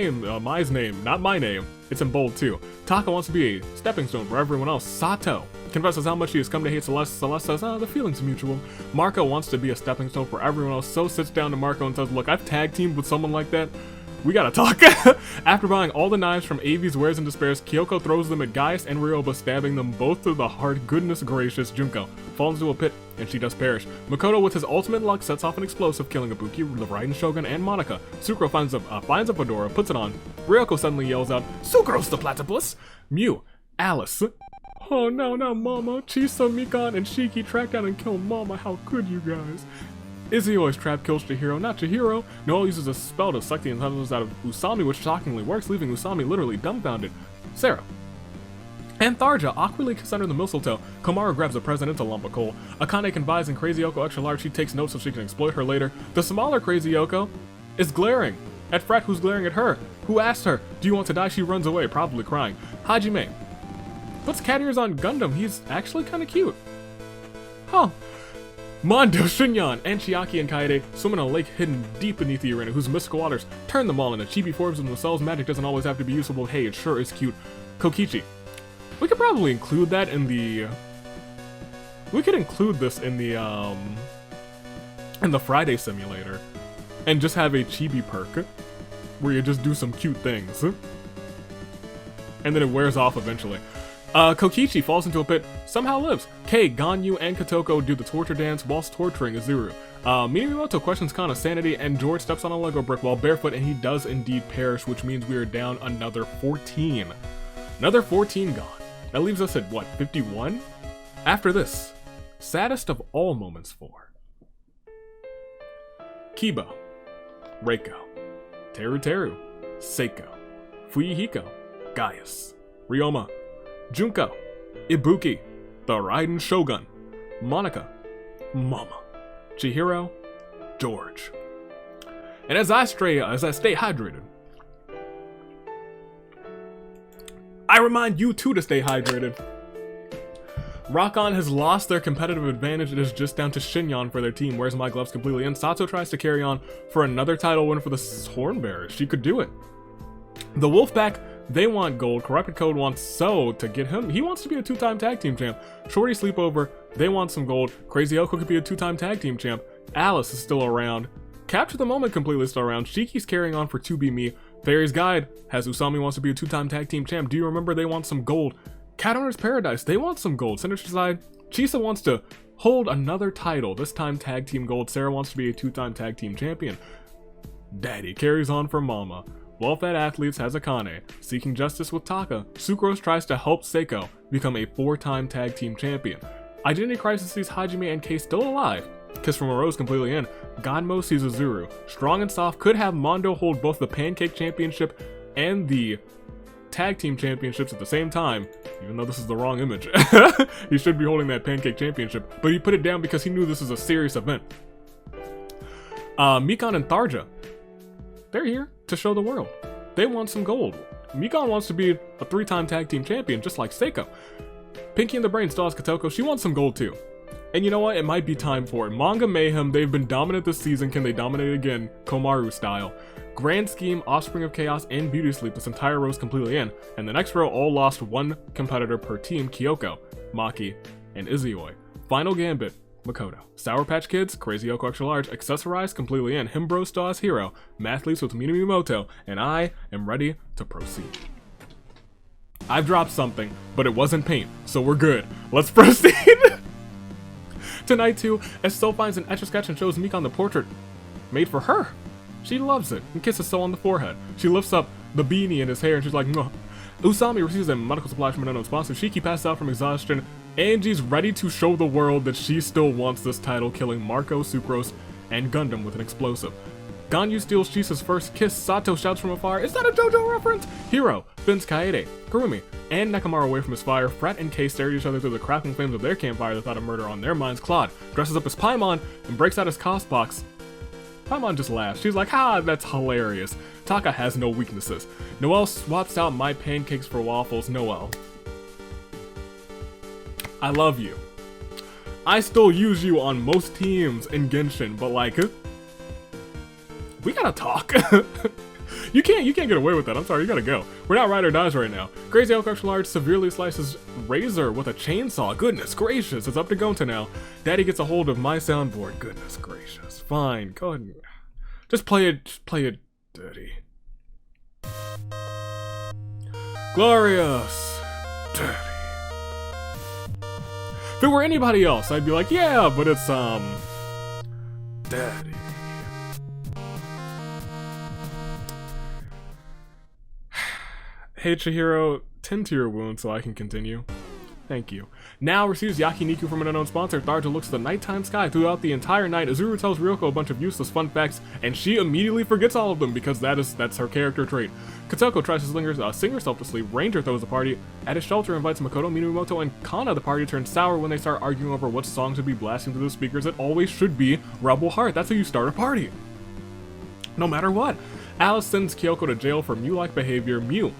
[SPEAKER 1] name, not my name. It's in bold too. Taka wants to be a stepping stone for everyone else. Sato confesses how much he has come to hate Celeste. Celeste says, the feeling's mutual. Marco wants to be a stepping stone for everyone else, so sits down to Marco and says, look, I've tag teamed with someone like that. We gotta talk. After buying all the knives from Avi's Wares and Despairs, Kyoko throws them at Gaius and Ryoba, stabbing them both through the heart. Goodness gracious, Junko falls into a pit, and she does perish. Makoto, with his ultimate luck, sets off an explosive, killing Ibuki, the Raiden Shogun, and Monica. Sucro finds a fedora, puts it on. Ryoko suddenly yells out, Sucro's the platypus! Mew, Alice. Oh no, not Mama. Chisa, Mikan, and Shiki track down and kill Mama. How could you guys? Izzy always trap kills Chihiro, not Chihiro. Noel uses a spell to suck the intelligence out of Usami, which shockingly works, leaving Usami literally dumbfounded. Sarah and Tharja awkwardly kiss under the mistletoe. Komaru grabs a presidential lump of coal. Akane confides in Crazy Yoko extra large. She takes notes so she can exploit her later. The smaller Crazy Yoko is glaring at Fret, who's glaring at her. Who asked her, do you want to die? She runs away, probably crying. Hajime puts cat ears on Gundam. He's actually kind of cute. Huh. Mondo, Shinyan, and Chiaki and Kaede swim in a lake hidden deep beneath the arena, whose mystical waters turn them all into chibi forms of themselves. Magic doesn't always have to be usable. Hey, it sure is cute. Kokichi. We could probably include that in the... We could include this in the Friday simulator. And just have a chibi perk, where you just do some cute things. And then it wears off eventually. Kokichi falls into a pit, somehow lives. Kei, Ganyu, and Kotoko do the torture dance whilst torturing Izuru. Minimoto questions Kana's sanity, and George steps on a Lego brick while barefoot, and he does indeed perish, which means we are down another 14. Another 14 gone. That leaves us at, what, 51? After this, saddest of all moments for Kiba, Reiko, Teru, Seiko, Fuyuhiko, Gaius, Ryoma, Junko, Ibuki, the Raiden Shogun, Monica, Mama, Chihiro, George. And as I stay hydrated, I remind you too to stay hydrated. Rock-On has lost their competitive advantage. It is just down to Shinyan for their team. Where's my gloves completely in? Sato tries to carry on for another title win for the Hornbearers. She could do it. The Wolfpack, they want gold. Corrupted Code wants So to get him. He wants to be a 2-time tag team champ. Shorty Sleepover, they want some gold. Crazy Oko could be a 2-time tag team champ. Alice is still around. Capture the Moment completely still around. Shiki's carrying on for 2B Me. Fairy's Guide has Usami wants to be a 2-time tag team champ. Do you remember they want some gold? Cat Owner's Paradise, they want some gold. Sinister Side, Chisa wants to hold another title, this time tag team gold. Sarah wants to be a 2-time tag team champion. Daddy carries on for Mama. Well-Fed Athletes has Akane. Seeking justice with Taka. Sucrose tries to help Seiko become a 4-time tag team champion. Identity Crisis sees Hajime and Kei still alive. Kiss from a Rose completely in. Godmo sees Izuru. Strong and Soft could have Mondo hold both the Pancake Championship and the tag team championships at the same time, even though this is the wrong image. He should be holding that pancake championship, but he put it down because he knew this is a serious event. Mikon and Tharja, they're here to show the world. They want some gold. Mikon wants to be a 3-time tag team champion, just like Seiko. Pinky and the Brain still has Kotoko. She wants some gold too. And you know what? It might be time for it. Manga Mayhem, they've been dominant this season. Can they dominate again? Komaru style. Grand Scheme, Offspring of Chaos, and Beauty Sleep, this entire row is completely in. And the next row all lost 1 competitor per team, Kyoko, Maki, and Izuyoi. Final Gambit, Makoto. Sour Patch Kids, Crazy Yoko Extra Large, Accessorized, completely in. Himbro still has Hero, Mathletes with Minamimoto, and I am ready to proceed. I've dropped something, but it wasn't paint, so we're good. Let's proceed! Tonight too, Estelle finds an Etch-a-Sketch and shows Mikon the portrait made for her. She loves it and kisses So on the forehead. She lifts up the beanie in his hair and she's like, "Mwah." Usami receives a medical supply from an unknown sponsor. Shiki passes out from exhaustion. Angie's ready to show the world that she still wants this title, killing Marco, Sucrose, and Gundam with an explosive. Ganyu steals Shisa's first kiss. Sato shouts from afar, "Is that a JoJo reference?" Hiro spins Kaede, Kurumi, and Nekomaru away from his fire. Fret and Kei stare at each other through the crackling flames of their campfire. The thought of murder on their minds. Claude dresses up as Paimon and breaks out his cost box. Paimon just laughs. She's like, "Ha, that's hilarious." Taka has no weaknesses. Noelle swaps out my pancakes for waffles. Noelle, I love you. I still use you on most teams in Genshin, but like, we gotta talk. You can't get away with that. I'm sorry, you gotta go. We're not ride or dies right now. Crazy Elk Extra Large severely slices Razor with a chainsaw. Goodness gracious, it's up to Gonta now. Daddy gets a hold of my soundboard. Goodness gracious. Fine, go ahead. Just play it dirty. Glorious. Dirty. If it were anybody else, I'd be like, yeah, but it's, Daddy. Hey Chihiro, tend to your wound so I can continue. Thank you. Now receives Yakiniku from an unknown sponsor. Tharja looks at the nighttime sky throughout the entire night. Azuru tells Ryoko a bunch of useless fun facts, and she immediately forgets all of them because that's her character trait. Kotoko tries to sing herself to sleep. Ranger throws a party. At his shelter invites Makoto, Minamimoto, and Kana. The party turns sour when they start arguing over what song to be blasting through the speakers. It always should be Rebel Heart. That's how you start a party. No matter what. Alice sends Kyoko to jail for Mew-like behavior. Mew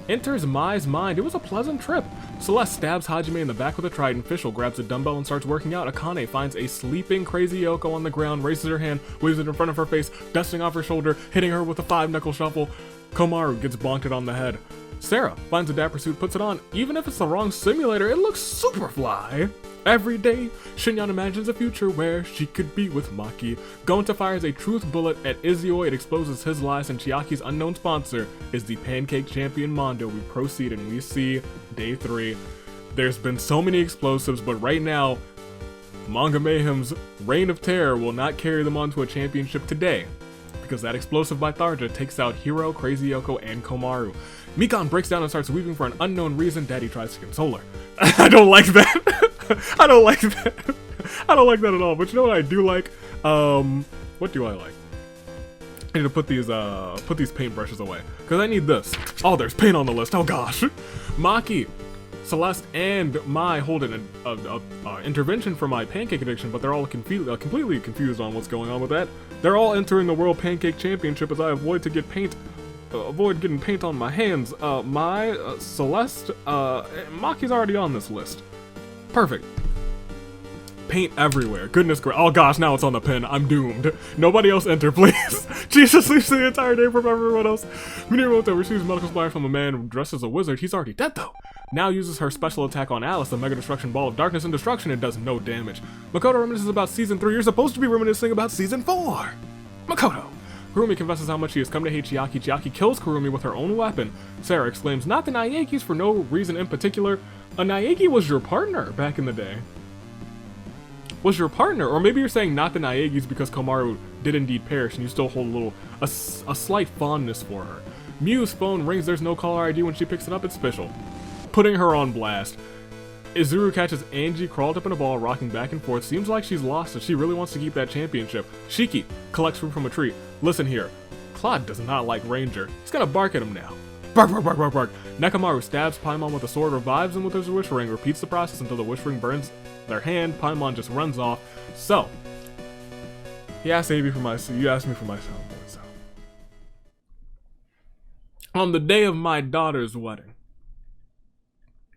[SPEAKER 1] enters Mai's mind. It was a pleasant trip. Celeste stabs Hajime in the back with a trident. Fischl grabs a dumbbell and starts working out. Akane finds a sleeping Crazy Yoko on the ground, raises her hand, waves it in front of her face, dusting off her shoulder, hitting her with a 5-knuckle shuffle. Komaru gets bonked on the head. Sarah finds a dapper suit, puts it on. Even if it's the wrong simulator, it looks super fly. Every day, Shinyan imagines a future where she could be with Maki. Gonta fires a truth bullet at Izuyoi. It exposes his lies, and Chiaki's unknown sponsor is the pancake champion Mondo. We proceed and we see day 3. There's been so many explosives, but right now, Manga Mayhem's Reign of Terror will not carry them onto a championship today, because that explosive by Tharja takes out Hiro, Crazy Yoko, and Komaru. Mikon breaks down and starts weeping for an unknown reason. Daddy tries to console her. I don't like that. I don't like that. I don't like that at all. But you know what I do like? What do I like? I need to put these paintbrushes away, because I need this. Oh, there's paint on the list. Oh gosh. Maki, Celeste, and Mai hold an intervention for my pancake addiction, but they're all completely confused on what's going on with that. They're all entering the World Pancake Championship as I avoid getting paint on my hands. Mai, Celeste, Maki's already on this list. Perfect. Paint everywhere. Goodness gracious. Oh gosh, now it's on the pin. I'm doomed. Nobody else enter, please. Jesus sleeps the entire day from everyone else. Minamimoto receives medical supplies from a man dressed as a wizard. He's already dead though. Now uses her special attack on Alice, the Mega Destruction Ball of Darkness and Destruction. It does no damage. Makoto reminisces about Season 3. You're supposed to be reminiscing about Season 4. Makoto. Kurumi confesses how much she has come to hate Chiaki. Chiaki kills Kurumi with her own weapon. Sarah exclaims, "Not the Naegis for no reason in particular. A Naegi was your partner back in the day." Was your partner, or maybe you're saying not the Naegis because Komaru did indeed perish and you still hold a slight fondness for her. Mew's phone rings. There's no caller ID when she picks it up. It's Fischl, putting her on blast. Izuru catches Angie crawled up in a ball, rocking back and forth. Seems like she's lost it. She really wants to keep that championship. Shiki collects fruit from a tree. Listen here, Claude does not like Ranger. He's gonna bark at him now. Bark, bark, bark, bark, bark. Nekomaru stabs Paimon with a sword, revives him with his wish ring, repeats the process until the wish ring burns their hand. Paimon just runs off. So, you asked me for my soundboard, so. On the day of my daughter's wedding,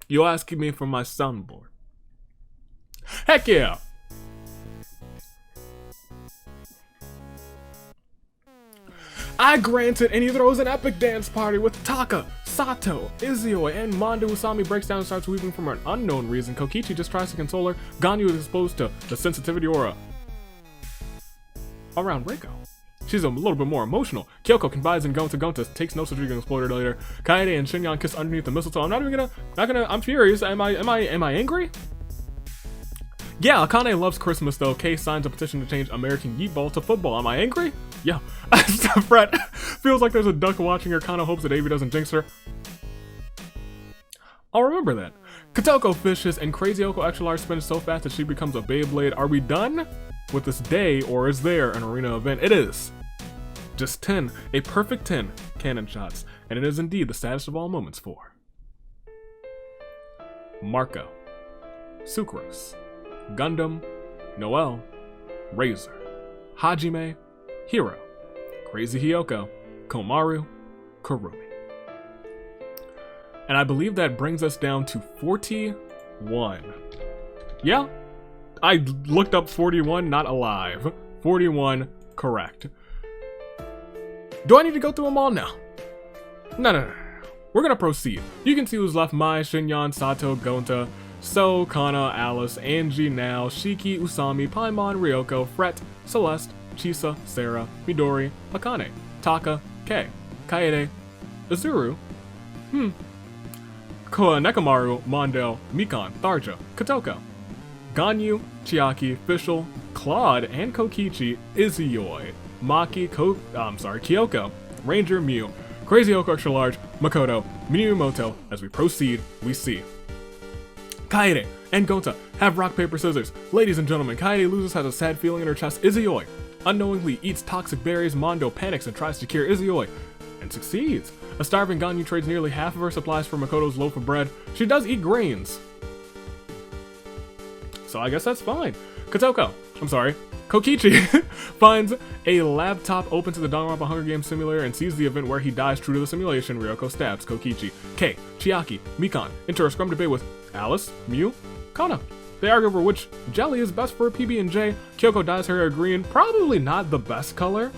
[SPEAKER 1] you asking me for my soundboard. Heck yeah! I grant it, and he throws an epic dance party with Taka, Sato, Izuyoi, and Mondo. Usami breaks down and starts weeping for an unknown reason. Kokichi just tries to console her. Ganyu is exposed to the sensitivity aura around Reiko. She's a little bit more emotional. Kyoko confides in Gonta, takes no such gonna explode her later. Kaede and Shinyan kiss underneath the mistletoe. I'm furious. Am I angry? Yeah, Akane loves Christmas though. Kei signs a petition to change American Yeetball to football. Am I angry? Yeah. Fred feels like there's a duck watching her, kinda hopes that Avi doesn't jinx her. I'll remember that. Kotoko fishes and Crazy Oko extra large spins so fast that she becomes a Beyblade. Are we done with this day, or is there an arena event? It is. Just 10, a perfect 10 cannon shots, and it is indeed the saddest of all moments for Marco, Sucrose, Gundam, Noelle, Razor, Hajime, Hiro, Crazy Hyoko, Komaru, Kurumi. And I believe that brings us down to 41. Yeah, I looked up 41, not alive. 41, correct. Do I need to go through them all now? No. We're gonna proceed. You can see who's left: Mai, Shinyan, Sato, Gonta, So, Kana, Alice, Angie, Nao, Shiki, Usami, Paimon, Ryoko, Fret, Celeste, Chisa, Sarah, Midori, Akane, Taka, Kei, Kaede, Azuru, Nekomaru, Mondo, Mikan, Tharja, Kotoko, Ganyu, Chiaki, Fischl, Claude, and Kokichi, Izuyoi, Maki, Kyoko, Ranger, Mew, Crazy Oko Extra Large, Makoto, Minimoto. As we proceed, we see Kaede and Gonta have rock, paper, scissors. Ladies and gentlemen, Kaede loses, has a sad feeling in her chest. Izuyoi unknowingly eats toxic berries. Mondo panics and tries to cure Izuyoi and succeeds. A starving Ganyu trades nearly half of her supplies for Makoto's loaf of bread. She does eat grains, so I guess that's fine. Kokichi finds a laptop open to the Danganronpa Hunger Games simulator and sees the event where he dies true to the simulation. Ryoko stabs Kokichi. Kei, Chiaki, Mikan enter a scrum debate with Alice, Mew, Kana. They argue over which jelly is best for a PB&J. Kyoko dyes her hair green, probably not the best color,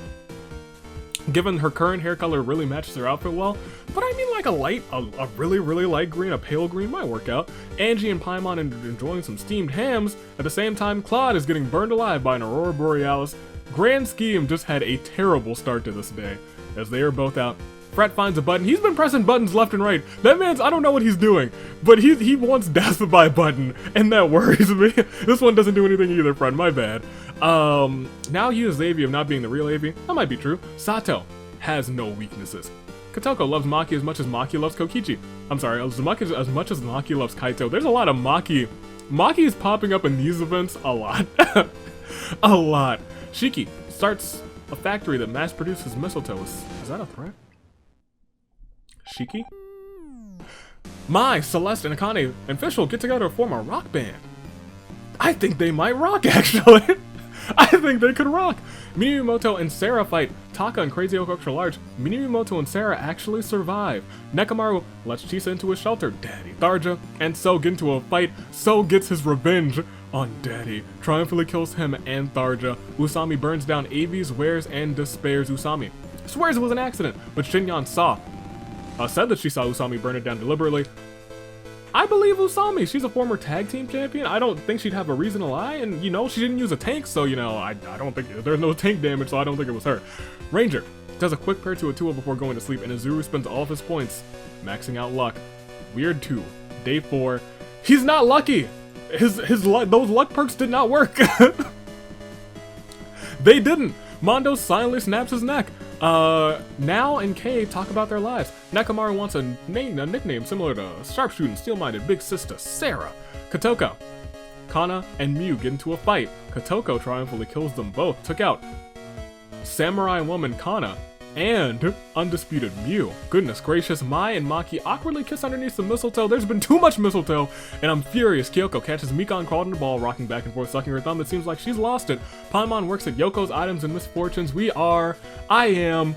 [SPEAKER 1] given her current hair color really matches her outfit well. But I mean, like a really, really light green, a pale green might work out. Angie and Paimon enjoying some steamed hams. At the same time, Claude is getting burned alive by an Aurora Borealis. Grand Scheme just had a terrible start to this day, as they are both out. Fret finds a button. He's been pressing buttons left and right. That man's, I don't know what he's doing, but he wants death by a button, and that worries me. This one doesn't do anything either, Fred, my bad. Now he is Avi of not being the real Avi. That might be true. Sato has no weaknesses. Kotoko loves Maki as much as Maki loves Kokichi. I'm sorry, as much as Maki loves Kaito. There's a lot of Maki. Maki is popping up in these events a lot. A lot. Shiki starts a factory that mass produces mistletoe. Is that a threat? Shiki? Mai, Celeste, and Akane and Fischl get together to form a rock band. I think they might rock, actually. I think they could rock. Minimoto and Sarah fight Taka and Crazy Oko Extra Large. Minimoto and Sarah actually survive. Nekomaru lets Chisa into his shelter. Daddy Tharja and So get into a fight. So gets his revenge on Daddy. Triumphantly kills him and Tharja. Usami burns down Avi's wares and despairs Usami. Swears it was an accident, but Shinyan said that she saw Usami burn it down deliberately. I believe Usami. She's a former tag team champion. I don't think she'd have a reason to lie, and she didn't use a tank, so I don't think there's no tank damage, so I don't think it was her. Ranger does a quick pair to a 2 before going to sleep, and Azuru spends all of his points maxing out luck. Weird 2. Day 4. He's not lucky. Those luck perks did not work. They didn't. Mondo silently snaps his neck. Nao and Kei talk about their lives. Nekomaru wants a nickname similar to sharpshooting, steel-minded big sister Sarah. Kotoko, Kana, and Mew get into a fight. Kotoko triumphantly kills them both. Took out Samurai woman Kana and Undisputed Mew. Goodness gracious, Mai and Maki awkwardly kiss underneath the mistletoe. There's been too much mistletoe, and I'm furious. Kyoko catches Mikan caught in the ball, rocking back and forth, sucking her thumb. It seems like she's lost it. Paimon works at Yoko's items and misfortunes. I am...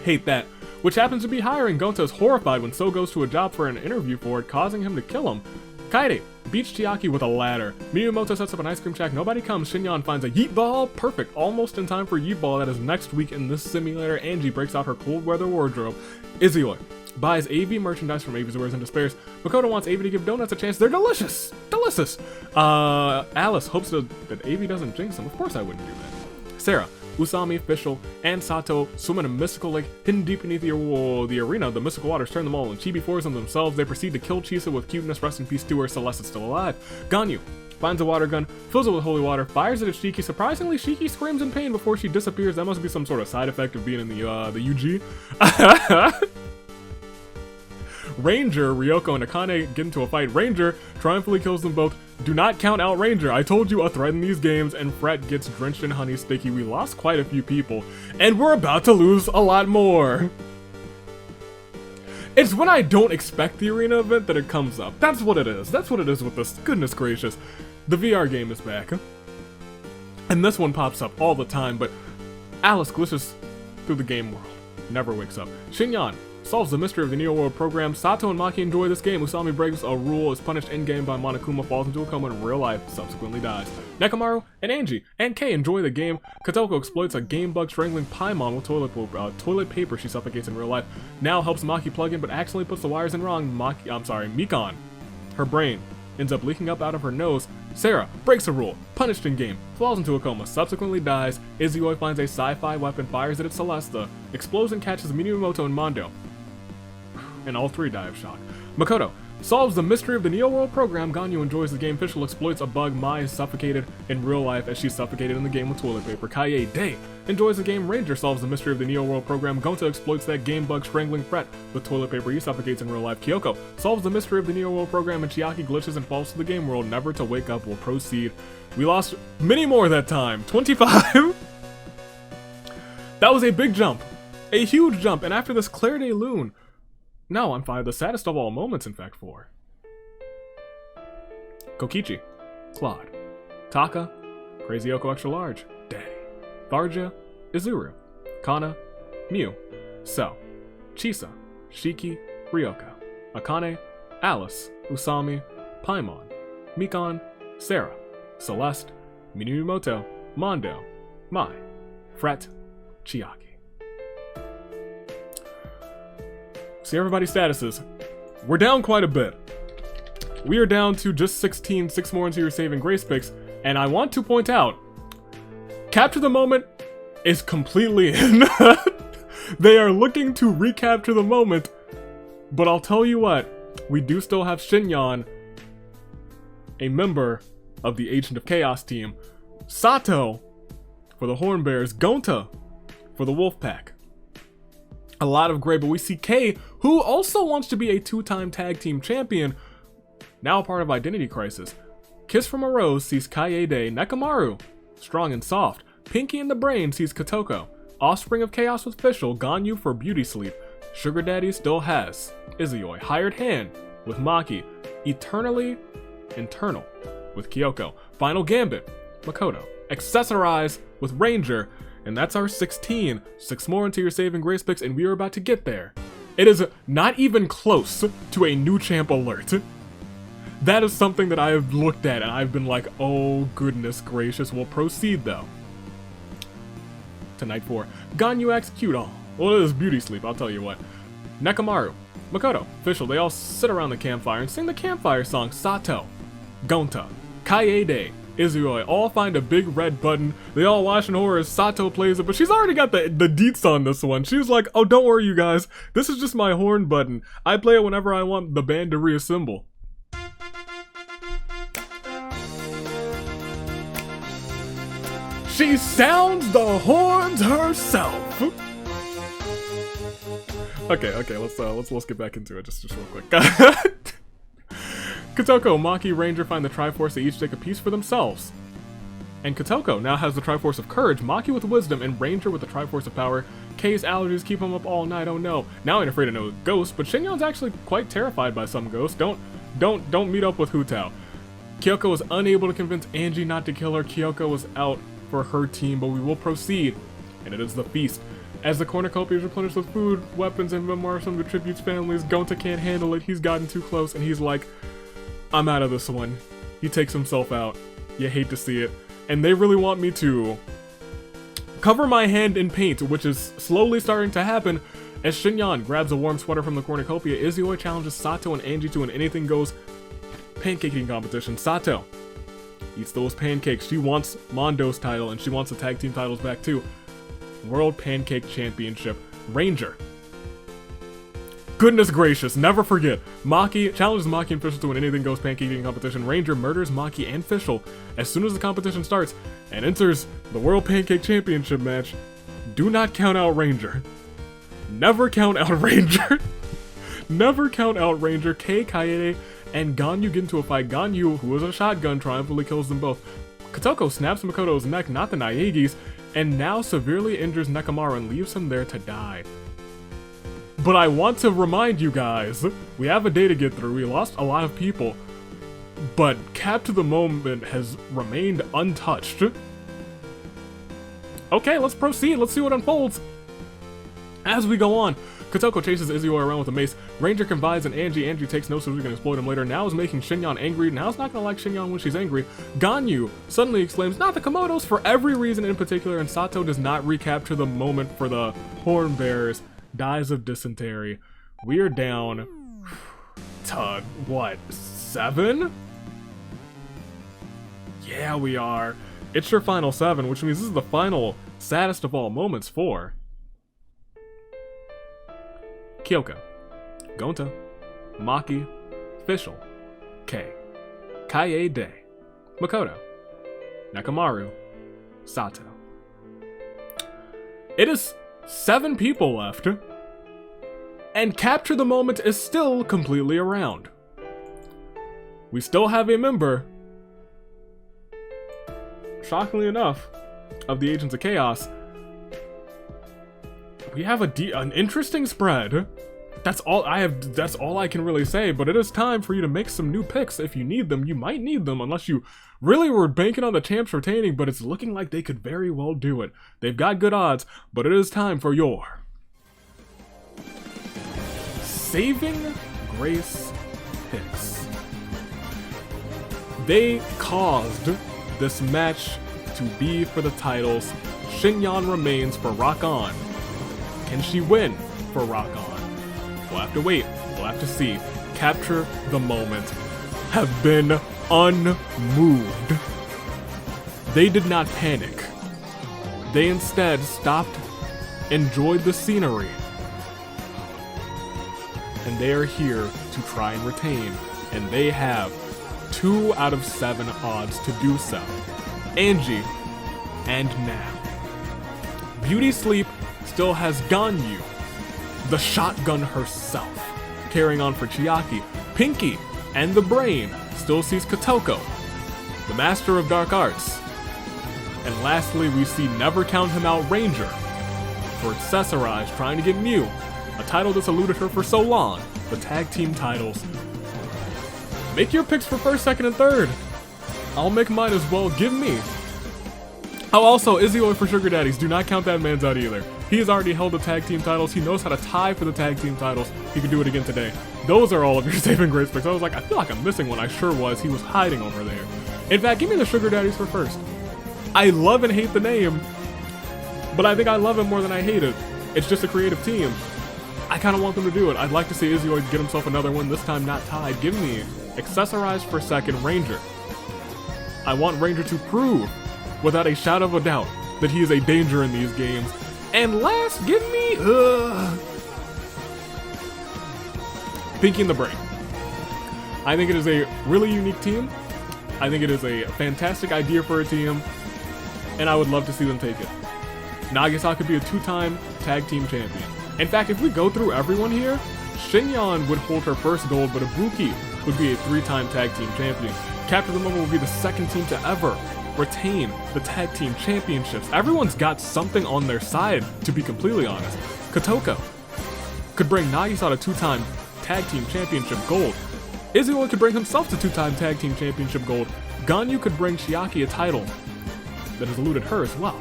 [SPEAKER 1] hate that. Which happens to be hiring. Gonta is horrified when So goes to a job for an interview for it, causing him to kill him. Kaede beats Chiaki with a ladder. Miyamoto sets up an ice cream shack. Nobody comes. Shinyan finds a yeet ball. Perfect. Almost in time for yeet ball that is next week in this simulator. Angie breaks out her cold weather wardrobe. Izuyoi buys AV merchandise from AV's Wares and despairs. Makoto wants AV to give donuts a chance. They're delicious. Delicious. Alice hopes that AV doesn't jinx them. Of course I wouldn't do that. Sarah, Usami, Fischl, and Sato swim in a mystical lake hidden deep beneath the arena. The mystical waters turn them all and Chibi fours on themselves. They proceed to kill Chisa with cuteness. Rest in peace to her. Celeste is still alive. Ganyu finds a water gun, fills it with holy water, fires it at Shiki. Surprisingly, Shiki screams in pain before she disappears. That must be some sort of side effect of being in the UG. Ranger, Ryoko, and Akane get into a fight. Ranger triumphantly kills them both. Do not count out Ranger. I told you a threat in these games, and Fret gets drenched in honey sticky. We lost quite a few people, and we're about to lose a lot more. It's when I don't expect the arena event that it comes up. That's what it is. That's what it is with this. Goodness gracious. The VR game is back. And this one pops up all the time, but Alice glitches through the game world. Never wakes up. Shinyan solves the mystery of the Neo World program. Sato and Maki enjoy this game. Usami breaks a rule, is punished in-game by Monokuma, falls into a coma in real life, subsequently dies. Nekomaru and Angie and Kei enjoy the game. Kotoko exploits a game bug strangling Paimon with toilet paper she suffocates in real life. Now helps Maki plug in, but accidentally puts the wires in wrong. Mikan, her brain, ends up leaking up out of her nose. Sarah breaks a rule, punished in-game, falls into a coma, subsequently dies. Izuyoi finds a sci-fi weapon, fires it at Celesta, explodes and catches Minamoto and Mondo, and all three die of shock. Makoto solves the mystery of the Neo World program. Ganyu enjoys the game. Fischl exploits a bug. Mai is suffocated in real life as she's suffocated in the game with toilet paper. Kaede enjoys the game. Ranger solves the mystery of the Neo World program. Gonta exploits that game bug strangling Fret with toilet paper. He suffocates in real life. Kyoko solves the mystery of the Neo World program, and Chiaki glitches and falls to the game world, never to wake up. Will proceed. We lost many more that time. 25. That was a big jump. A huge jump. And after this, Claire de Lune. Now on 5, the saddest of all moments, in fact, 4. Kokichi, Claude, Taka, Crazy Yoko Extra Large, Daddy, Tharja, Izuru, Kana, Mew, So, Chisa, Shiki, Ryoka, Akane, Alice, Usami, Paimon, Mikan, Sarah, Celeste, Minamoto, Mondo, Mai, Fret, Chiaki. See everybody's statuses. We're down quite a bit. We are down to just 16, 6 more into your saving grace picks, and I want to point out, Capture the Moment is completely in. They are looking to recapture the moment, but I'll tell you what, we do still have Shinyan, a member of the Agent of Chaos team, Sato for the Horn Bears, Gonta for the Wolf Pack. A lot of gray, but we see Kei, who also wants to be a 2-time tag team champion, now a part of Identity Crisis. Kiss from a Rose sees Kaede. Nekomaru, strong and soft. Pinky in the Brain sees Kotoko. Offspring of Chaos with Fischl, Ganyu for Beauty Sleep. Sugar Daddy still has Izuyoi. Hired Hand with Maki. Eternally Internal with Kyoko. Final Gambit, Makoto. Accessorize with Ranger. And that's our 16. 6 more into your saving grace picks, and we are about to get there. It is not even close to a new champ alert. That is something that I have looked at and I've been like, oh goodness gracious. We'll proceed though. To night 4. Ganyu execute all. Well, it is Beauty Sleep, I'll tell you what. Nekomaru, Makoto, Fischl, they all sit around the campfire and sing the campfire song. Sato, Gonta, Kaede, Izuyoi all find a big red button. They all watch in horror as Sato plays it, but she's already got the deets on this one. She's like, oh, don't worry, you guys. This is just my horn button. I play it whenever I want the band to reassemble. She sounds the horns herself. Okay, let's get back into it just real quick. Kotoko, Maki, Ranger find the Triforce. They each take a piece for themselves. And Kotoko now has the Triforce of Courage, Maki with Wisdom, and Ranger with the Triforce of Power. Kei's allergies keep him up all night, oh no. Now I'm afraid of no ghosts, but Shinyan's actually quite terrified by some ghosts. Don't meet up with Hu Tao. Kyoko was unable to convince Angie not to kill her. Kyoko was out for her team, but we will proceed. And it is the feast. As the cornucopia is replenished with food, weapons, and memoirs from the tribute's families, Gonta can't handle it. He's gotten too close, and he's like, I'm out of this one. He takes himself out. You hate to see it. And they really want me to cover my hand in paint, which is slowly starting to happen. As Shinyan grabs a warm sweater from the cornucopia, Izuyoi challenges Sato and Angie to an anything goes pancake eating competition. Sato eats those pancakes. She wants Mondo's title, and she wants the tag team titles back too. World Pancake Championship. Ranger. Goodness gracious, never forget. Maki challenges Maki and Fischl to an anything goes pancake eating competition. Ranger murders Maki and Fischl as soon as the competition starts and enters the World Pancake Championship match. Do not count out Ranger. Never count out Ranger. Never count out Ranger. Kei, Kaede, and Ganyu get into a fight. Ganyu, who has a shotgun, triumphantly kills them both. Kotoko snaps Makoto's neck, not the Naegi's, and now severely injures Nekomaru and leaves him there to die. But I want to remind you guys, we have a day to get through. We lost a lot of people, but Cap to the Moment has remained untouched. Okay, let's proceed. Let's see what unfolds. As we go on, Kotoko chases Izuyoi around with a mace. Ranger confides in Angie. Angie takes notes so we can exploit him later. Now is making Shinyan angry. Now is not gonna like Shinyan when she's angry. Ganyu suddenly exclaims, not the Komodos, for every reason in particular, and Sato does not recapture the moment for the Horn Bears. Dies of dysentery. We are down to, what, 7? Yeah, we are. It's your final 7, which means this is the final saddest of all moments for Kyoko, Gonta, Maki, Fischl, Kei, Kaede, Makoto, Nekomaru, Sato. It is 7 people left, and Capture the Moment is still completely around. We still have a member, shockingly enough, of the Agents of Chaos. We have an interesting spread. That's all I can really say, but it is time for you to make some new picks if you need them. You might need them unless you really were banking on the champs retaining, but it's looking like they could very well do it. They've got good odds, but it is time for your Saving Grace picks. They caused this match to be for the titles. Shinyan remains for Rock On. Can she win for Rock On? We'll have to wait. We'll have to see. Capture the Moment have been unmoved. They did not panic. They instead stopped, enjoyed the scenery, and they are here to try and retain. And they have 2 out of 7 odds to do so. Angie and now. Beauty Sleep still has Ganyu, the shotgun herself, carrying on for Chiaki. Pinky and the Brain still sees Kotoko, the Master of Dark Arts. And lastly, we see Never Count Him Out Ranger for Accessorize, trying to get Mew, a title that's eluded her for so long, the tag team titles. Make your picks for 1st, 2nd, and 3rd. I'll make mine as well. Give me. Oh, also, Izuyoi for Sugar Daddies. Do not count that man's out either. He has already held the tag team titles. He knows how to tie for the tag team titles. He could do it again today. Those are all of your Saving Grace picks. I was like, I feel like I'm missing one. I sure was. He was hiding over there. In fact, give me the Sugar Daddies for 1st. I love and hate the name, but I think I love it more than I hate it. It's just a creative team. I kind of want them to do it. I'd like to see Izuyoi get himself another one, this time not tied. Give me Accessorize for 2nd, Ranger. I want Ranger to prove, without a shadow of a doubt, that he is a danger in these games. And last, give me Pinky and the Brain. I think it is a really unique team. I think it is a fantastic idea for a team, and I would love to see them take it. Nagisa could be a 2-time tag team champion. In fact, if we go through everyone here, Shinyan would hold her 1st gold, but Ibuki would be a 3-time tag team champion. Capture the Moment would be the 2nd team to ever retain the tag team championships. Everyone's got something on their side, to be completely honest. Kotoko could bring Nagisa to 2-time tag team championship gold. Izuyoi could bring himself to 2-time tag team championship gold. Ganyu could bring Chiaki a title that has eluded her as well.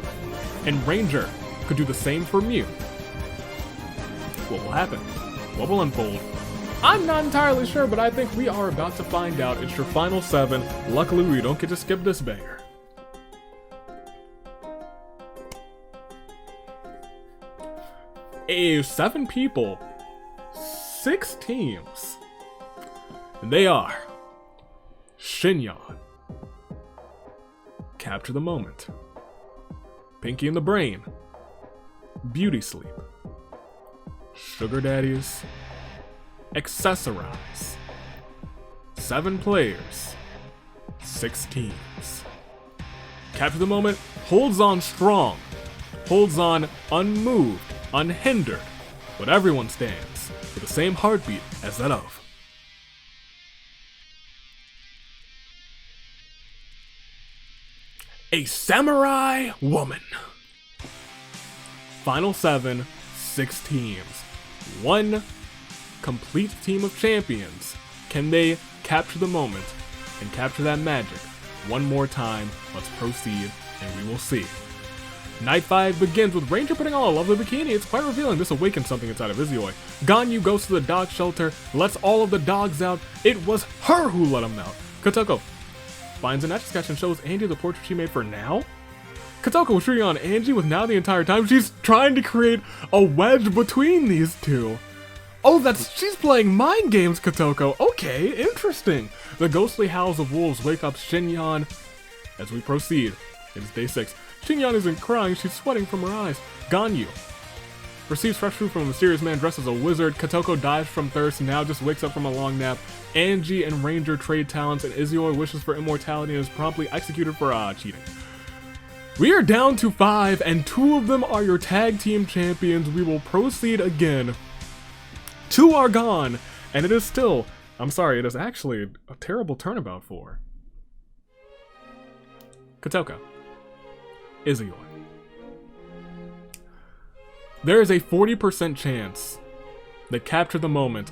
[SPEAKER 1] And Ranger could do the same for Mew. What will happen? What will unfold? I'm not entirely sure, but I think we are about to find out. It's your final 7. Luckily, we don't get to skip this banger. A 7 people, 6 teams. And they are Shinyan, Capture the Moment, Pinky and the Brain, Beauty Sleep, Sugar Daddies, Accessorize. 7 players, 6 teams. Capture the Moment holds on strong, holds on unmoved, unhindered, but everyone stands with the same heartbeat as that of a samurai woman. Final 7, 6 teams, 1 complete team of champions. Can they capture the moment and capture that magic one more time? Let's proceed and we will see. Night 5 begins with Ranger putting on a lovely bikini. It's quite revealing. This awakens something inside of Izuyoi. Ganyu goes to the dog shelter, lets all of the dogs out. It was her who let them out. Kotoko finds an etch-a-sketch and shows Angie the portrait she made for Now. Kotoko was shooting on Angie with Now the entire time. She's trying to create a wedge between these two. Oh, she's playing mind games, Kotoko. Okay, interesting. The ghostly howls of wolves wake up Shinyan as we proceed. It is day 6. Shinyan isn't crying, she's sweating from her eyes. Ganyu receives fresh food from a mysterious man dressed as a wizard. Kotoko dies from thirst and now just wakes up from a long nap. Angie and Ranger trade talents, and Izuyoi wishes for immortality and is promptly executed for cheating. We are down to 5, and 2 of them are your tag team champions. We will proceed again. 2 are gone, and it is still, I'm sorry, it is actually a terrible turnabout for Kotoko, Izuyoi. There is a 40% chance that Capture the Moment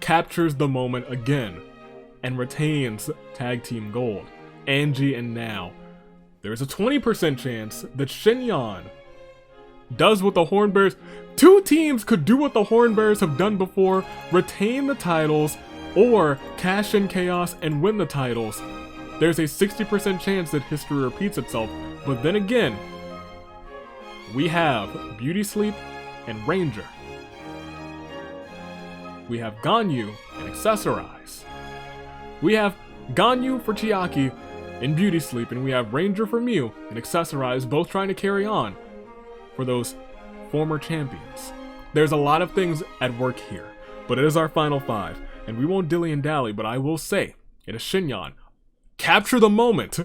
[SPEAKER 1] captures the moment again and retains tag team gold. Angie and Now. There is a 20% chance that Shinyan does what the Hornbears. 2 teams could do what the Hornbears have done before, retain the titles, or cash in Chaos and win the titles. There's a 60% chance that history repeats itself, but then again, we have Beauty Sleep and Ranger. We have Ganyu and Accessorize. We have Ganyu for Chiaki in Beauty Sleep, and we have Ranger for Mew and Accessorize, both trying to carry on for those former champions. There's a lot of things at work here, but it is our final 5, and we won't dilly and dally, but I will say, it is Shinyan. Capture the Moment.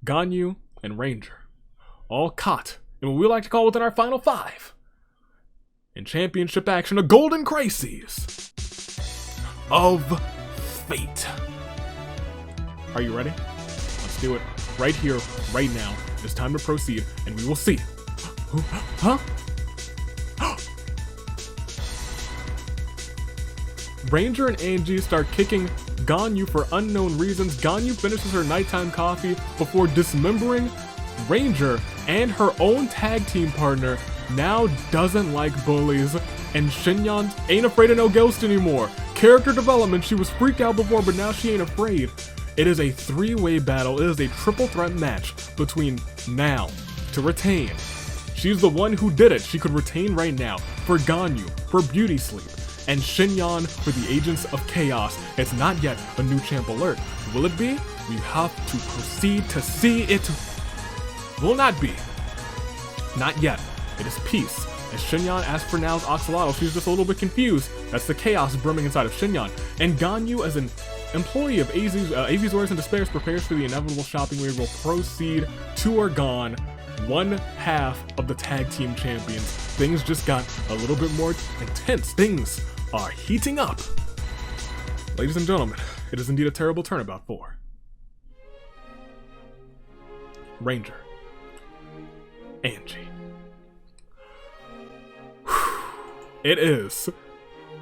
[SPEAKER 1] Ganyu and Ranger, all caught in what we like to call within our final 5. In championship action, a golden crisis of fate. Are you ready? Let's do it right here, right now. It's time to proceed, and we will see. Huh? Ranger and Angie start kicking Ganyu for unknown reasons. Ganyu finishes her nighttime coffee before dismembering Ranger, and her own tag team partner now doesn't like bullies, and Shinyan ain't afraid of no ghost anymore. Character development, she was freaked out before, but now she ain't afraid. It is a 3-way battle. It is a triple threat match between Now to retain. She's the one who did it. She could retain right now for Ganyu, for Beauty Sleep, and Shinyan for the Agents of Chaos. It's not yet a new champ alert. Will it be? We have to proceed to see it. Will not be. Not yet. It is peace. As Shinyan asks for Now's Axolotl, she's just a little bit confused. That's the chaos brimming inside of Shinyan. And Ganyu, as an employee of AV's Worries and Despairs, prepares for the inevitable shopping. We will proceed. 2 are gone. 1/2 of the tag team champions. Things just got a little bit more intense. Things are heating up. Ladies and gentlemen, it is indeed a terrible turnabout for Ranger. Angie. It is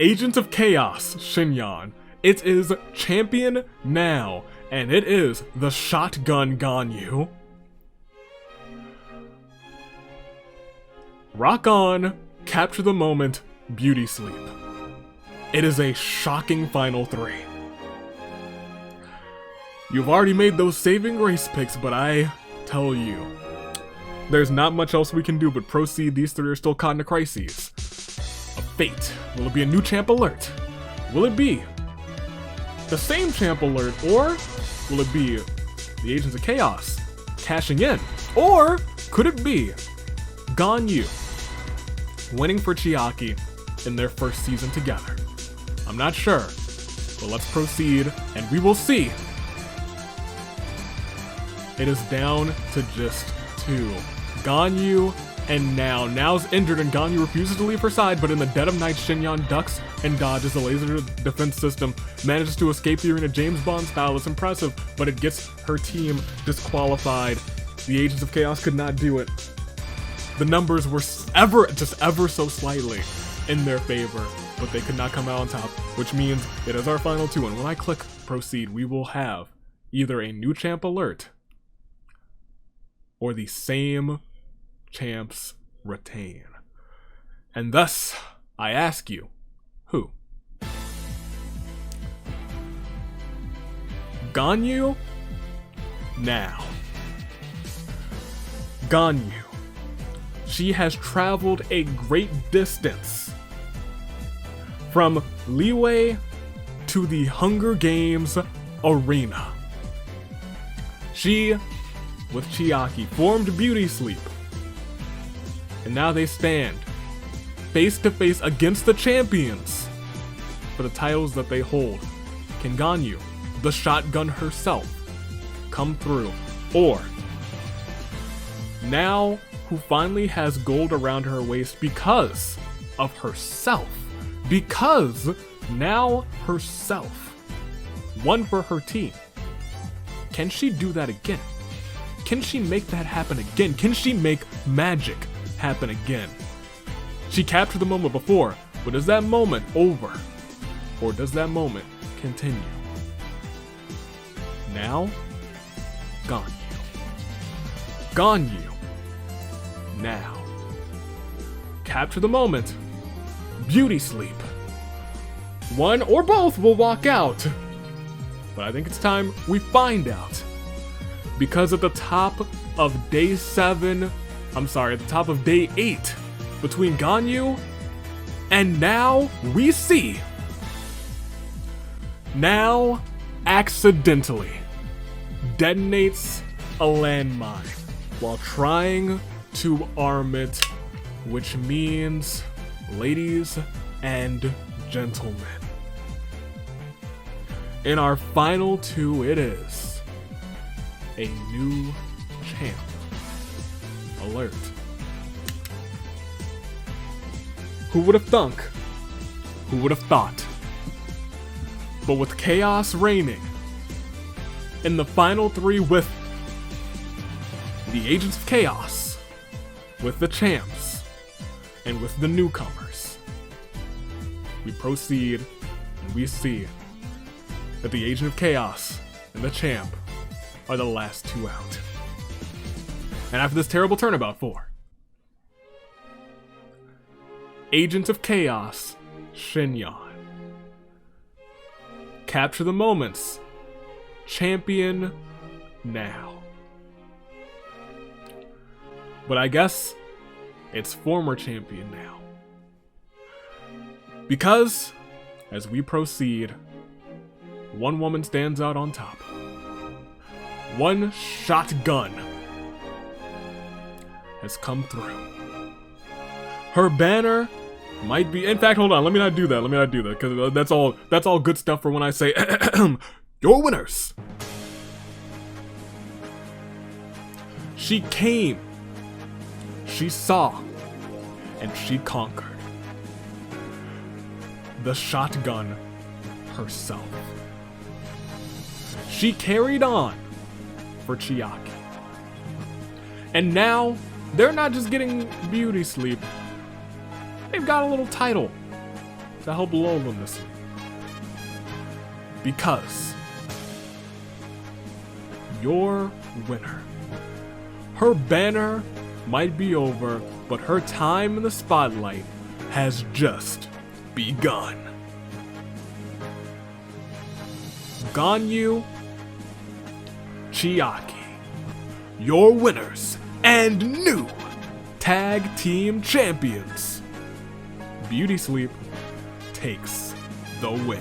[SPEAKER 1] Agents of Chaos, Shinyan. It is Champion now, and it is the Shotgun Ganyu. Rock on, capture the moment, beauty sleep. It is a shocking final three. You've already made those saving grace picks, but I tell you, there's not much else we can do but proceed. These three are still caught in a crisis. A fate. Will it be a new champ alert? Will it be the same champ alert? Or will it be the Agents of Chaos cashing in? Or could it be Ganyu winning for Chiaki in their first season together? I'm not sure, but let's proceed and we will see. It is down to just two. Ganyu and Now. Now's injured and Ganyu refuses to leave her side, but in the dead of night, Shinyan ducks and dodges the laser defense system, manages to escape the arena James Bond style. It's impressive, but it gets her team disqualified. The Agents of Chaos could not do it. The numbers were ever so slightly in their favor, but they could not come out on top, which means it is our final two. And when I click proceed, we will have either a new champ alert or the same champs retain. And thus, I ask you, who? Ganyu? Now. Ganyu. She has traveled a great distance from Liyue to the Hunger Games arena. She, with Chiaki, formed Beauty Sleep. And now they stand face to face against the champions for the titles that they hold. Can Ganyu, the shotgun herself, come through? Or Now, who finally has gold around her waist because of herself. Because Now herself won for her team. Can she do that again? Can she make that happen again? Can she make magic happen again? She captured the moment before, but is that moment over? Or does that moment continue? Now, Ganyu. Ganyu. Now. Capture the moment. Beauty sleep. One or both will walk out. But I think it's time we find out. Because at the top of at the top of day 8, between Ganyu and Now, we see Now accidentally detonates a landmine while trying to arm it, which means, ladies and gentlemen, in our final two, it is a new champ alert. Who would have thunk? Who would have thought? But with chaos reigning in the final three, with the Agents of Chaos, with the champs, and with the newcomers, we proceed and we see that the Agent of Chaos and the champ are the last two out. And after this terrible turnabout for Agents of Chaos, Shinyan. Capture the moments. Champion now. But I guess it's former champion now. Because, as we proceed, one woman stands out on top. One shotgun has come through. Her banner might be, in fact, hold on, let me not do that, because that's all good stuff for when I say, your winners. She came, she saw, and she conquered. The shotgun herself. She carried on for Chiaki. And now, they're not just getting beauty sleep. They've got a little title to help lull them to sleep. Because your winner, her banner might be over, but her time in the spotlight has just begun. Ganyu Chiaki, your winners and new tag team champions. Beauty Sleep takes the win.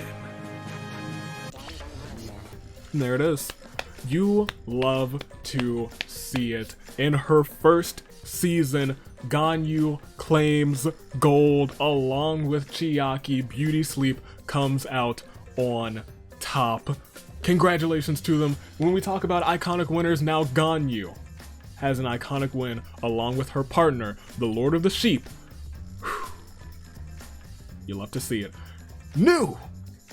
[SPEAKER 1] And there it is. You love to see it. In her first season, Ganyu claims gold along with Chiaki. Beauty Sleep comes out on top. Congratulations to them. When we talk about iconic winners, now Ganyu has an iconic win along with her partner, the Lord of the Sheep. You love to see it. New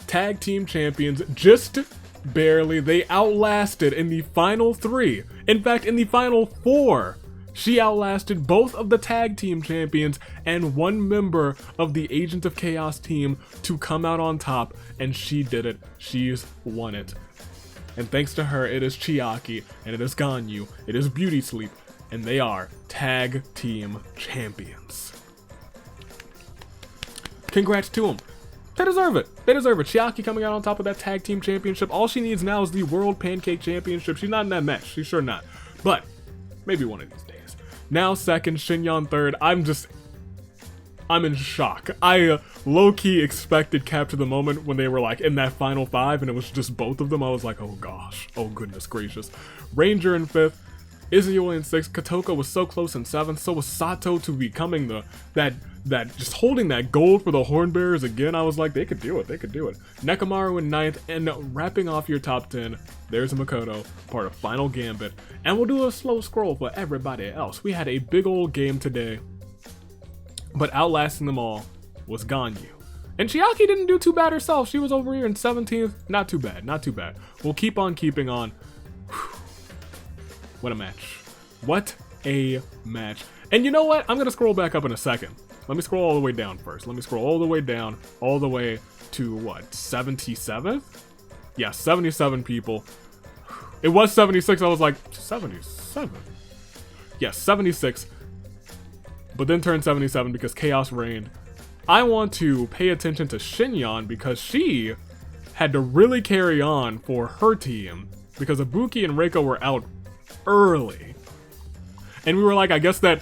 [SPEAKER 1] tag team champions, just barely. They outlasted in the final 3. In fact, in the final 4. She outlasted both of the tag team champions and one member of the Agent of Chaos team to come out on top, and she did it. She's won it. And thanks to her, it is Chiaki, and it is Ganyu, it is Beauty Sleep, and they are tag team champions. Congrats to them. They deserve it. They deserve it. Chiaki coming out on top of that tag team championship. All she needs now is the World Pancake Championship. She's not in that match. She's sure not. But maybe one of these days. Now second, Shinyon third. I'm in shock. I low-key expected Capture the Moment when they were like in that final 5 and it was just both of them. I was like, oh gosh. Oh goodness gracious. Ranger in 5th. Izuyori in 6th. Kotoko was so close in 7th. So was Sato to becoming that just holding that gold for the Hornbearers again. I was like, they could do it. They could do it. Nekomaru in 9th. And wrapping off your top 10, there's Makoto, part of Final Gambit. And we'll do a slow scroll for everybody else. We had a big old game today. But outlasting them all was Ganyu. And Chiaki didn't do too bad herself. She was over here in 17th. Not too bad. Not too bad. We'll keep on keeping on. What a match. What a match. And you know what? I'm going to scroll back up in a second. Let me scroll all the way down first. Let me scroll all the way down, all the way to what, 77th? Yeah, 77 people. It was 76. I was like, 77? Yeah, 76. But then turned 77 because Chaos reigned. I want to pay attention to Shinyon because she had to really carry on for her team because Ibuki and Reiko were out early. And we were like, I guess that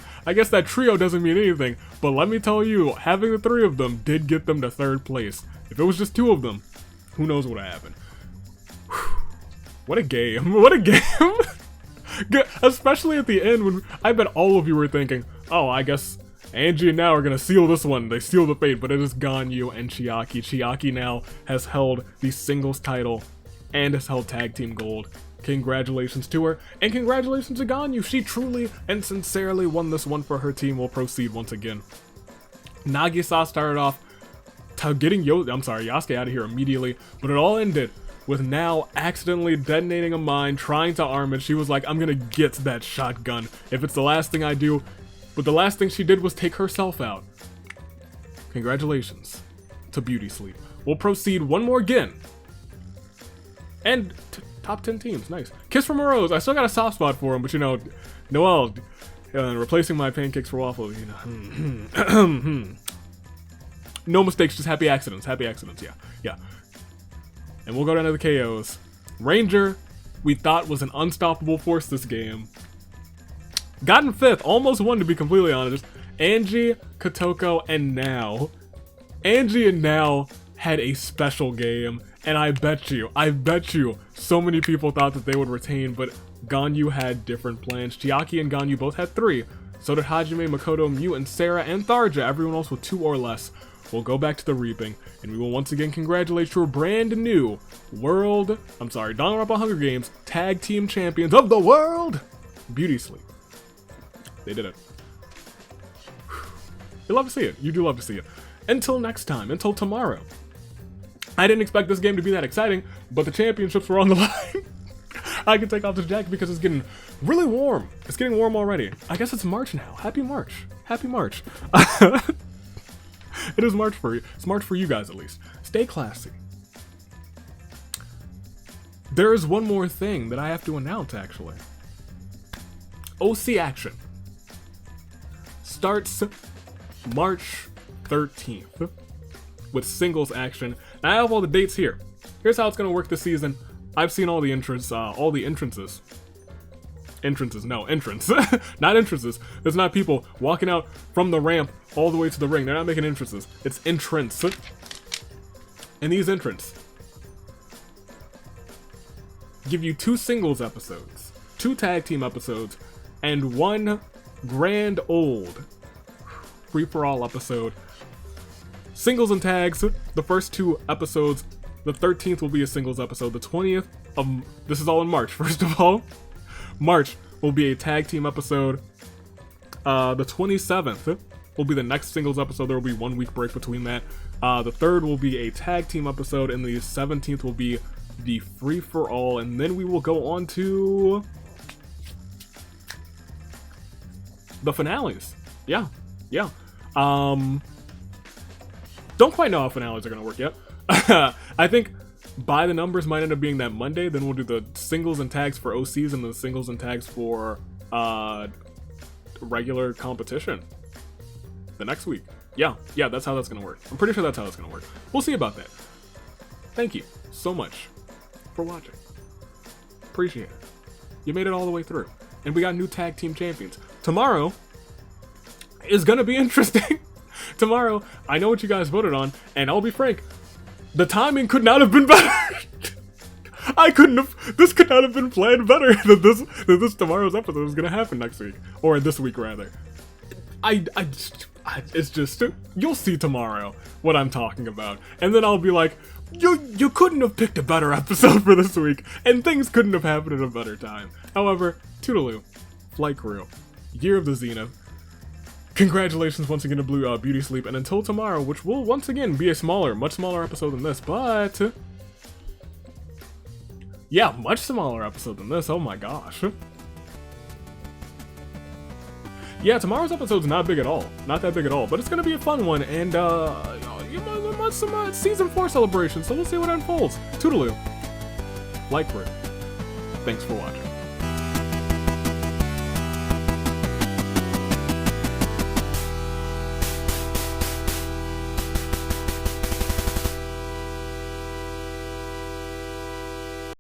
[SPEAKER 1] trio doesn't mean anything. But let me tell you, having the 3 of them did get them to 3rd place. If it was just 2 of them, who knows what would happen. What a game. What a game. Especially at the end when I bet all of you were thinking, oh, I guess Angie and Now are gonna seal this one. They seal the fate, but it is Ganyu and Chiaki. Chiaki now has held the singles title and has held tag team gold. Congratulations to her, and congratulations to Ganyu. She truly and sincerely won this one for her team. We'll proceed once again. Nagisa started off getting Yasuke out of here immediately, but it all ended with Now accidentally detonating a mine, trying to arm it. She was like, I'm gonna get that shotgun if it's the last thing I do. But the last thing she did was take herself out. Congratulations to Beauty Sleep. We'll proceed one more again. And top 10 teams, nice. Kiss from a Rose, I still got a soft spot for him, but you know, Noelle, replacing my pancakes for waffles, you know. No mistakes, just happy accidents, yeah. And we'll go down to the KOs. Ranger, we thought was an unstoppable force this game. Got in 5th, almost won to be completely honest. Angie, Kotoko, and Now. Angie and Now had a special game, and I bet you, so many people thought that they would retain, but Ganyu had different plans. Chiaki and Ganyu both had 3. So did Hajime, Makoto, Mew, and Sarah, and Tharja, everyone else with 2 or less. We'll go back to the reaping, and we will once again congratulate your brand new Danganronpa Hunger Games Tag Team Champions of the World, Beauty Sleep. They did it. You love to see it. You do love to see it. Until next time, until tomorrow. I didn't expect this game to be that exciting, but the championships were on the line. I can take off this jacket because it's getting really warm. It's getting warm already. I guess it's March now. Happy March. Happy March. It is March for you. It's March for you guys at least. Stay classy. There is one more thing that I have to announce actually. OC Action starts March 13th with singles action. And I have all the dates here. Here's how it's gonna work this season. I've seen all the entrances. Entrance. Not entrances. There's not people walking out from the ramp all the way to the ring. They're not making entrances. It's entrance. And these entrants give you 2 singles episodes, 2 tag team episodes, and 1 grand old free-for-all episode. Singles and tags, the first 2 episodes. The 13th will be a singles episode. The 20th of, this is all in March, first of all. March will be a tag team episode. The 27th will be the next singles episode. There will be 1 week break between that. The 3rd will be a tag team episode, and the 17th will be the free-for-all, and then we will go on to the finales. Yeah. Don't quite know how finales are gonna work yet. I think by the numbers might end up being that Monday. Then we'll do the singles and tags for OCs and the singles and tags for regular competition the next week. Yeah, that's how that's gonna work. I'm pretty sure that's how it's gonna work. We'll see about that. Thank you so much for watching. Appreciate it. You made it all the way through. And we got new tag team champions. Tomorrow is gonna be interesting. Tomorrow, I know what you guys voted on, and I'll be frank, the timing could not have been better. This could not have been planned better than this tomorrow's episode was gonna happen next week. Or this week, rather. It's just, you'll see tomorrow what I'm talking about. And then I'll be like, you couldn't have picked a better episode for this week, and things couldn't have happened at a better time. However, toodaloo, Flight Crew, Year of the Zenith. Congratulations once again to Blue Beauty Sleep, and until tomorrow, which will once again be a much smaller episode than this, but yeah, much smaller episode than this. Oh my gosh. Yeah, tomorrow's episode's not big at all. Not that big at all, but it's gonna be a fun one, and some season 4 celebration, so we'll see what unfolds. Toodaloo. Like Crew. Thanks for watching.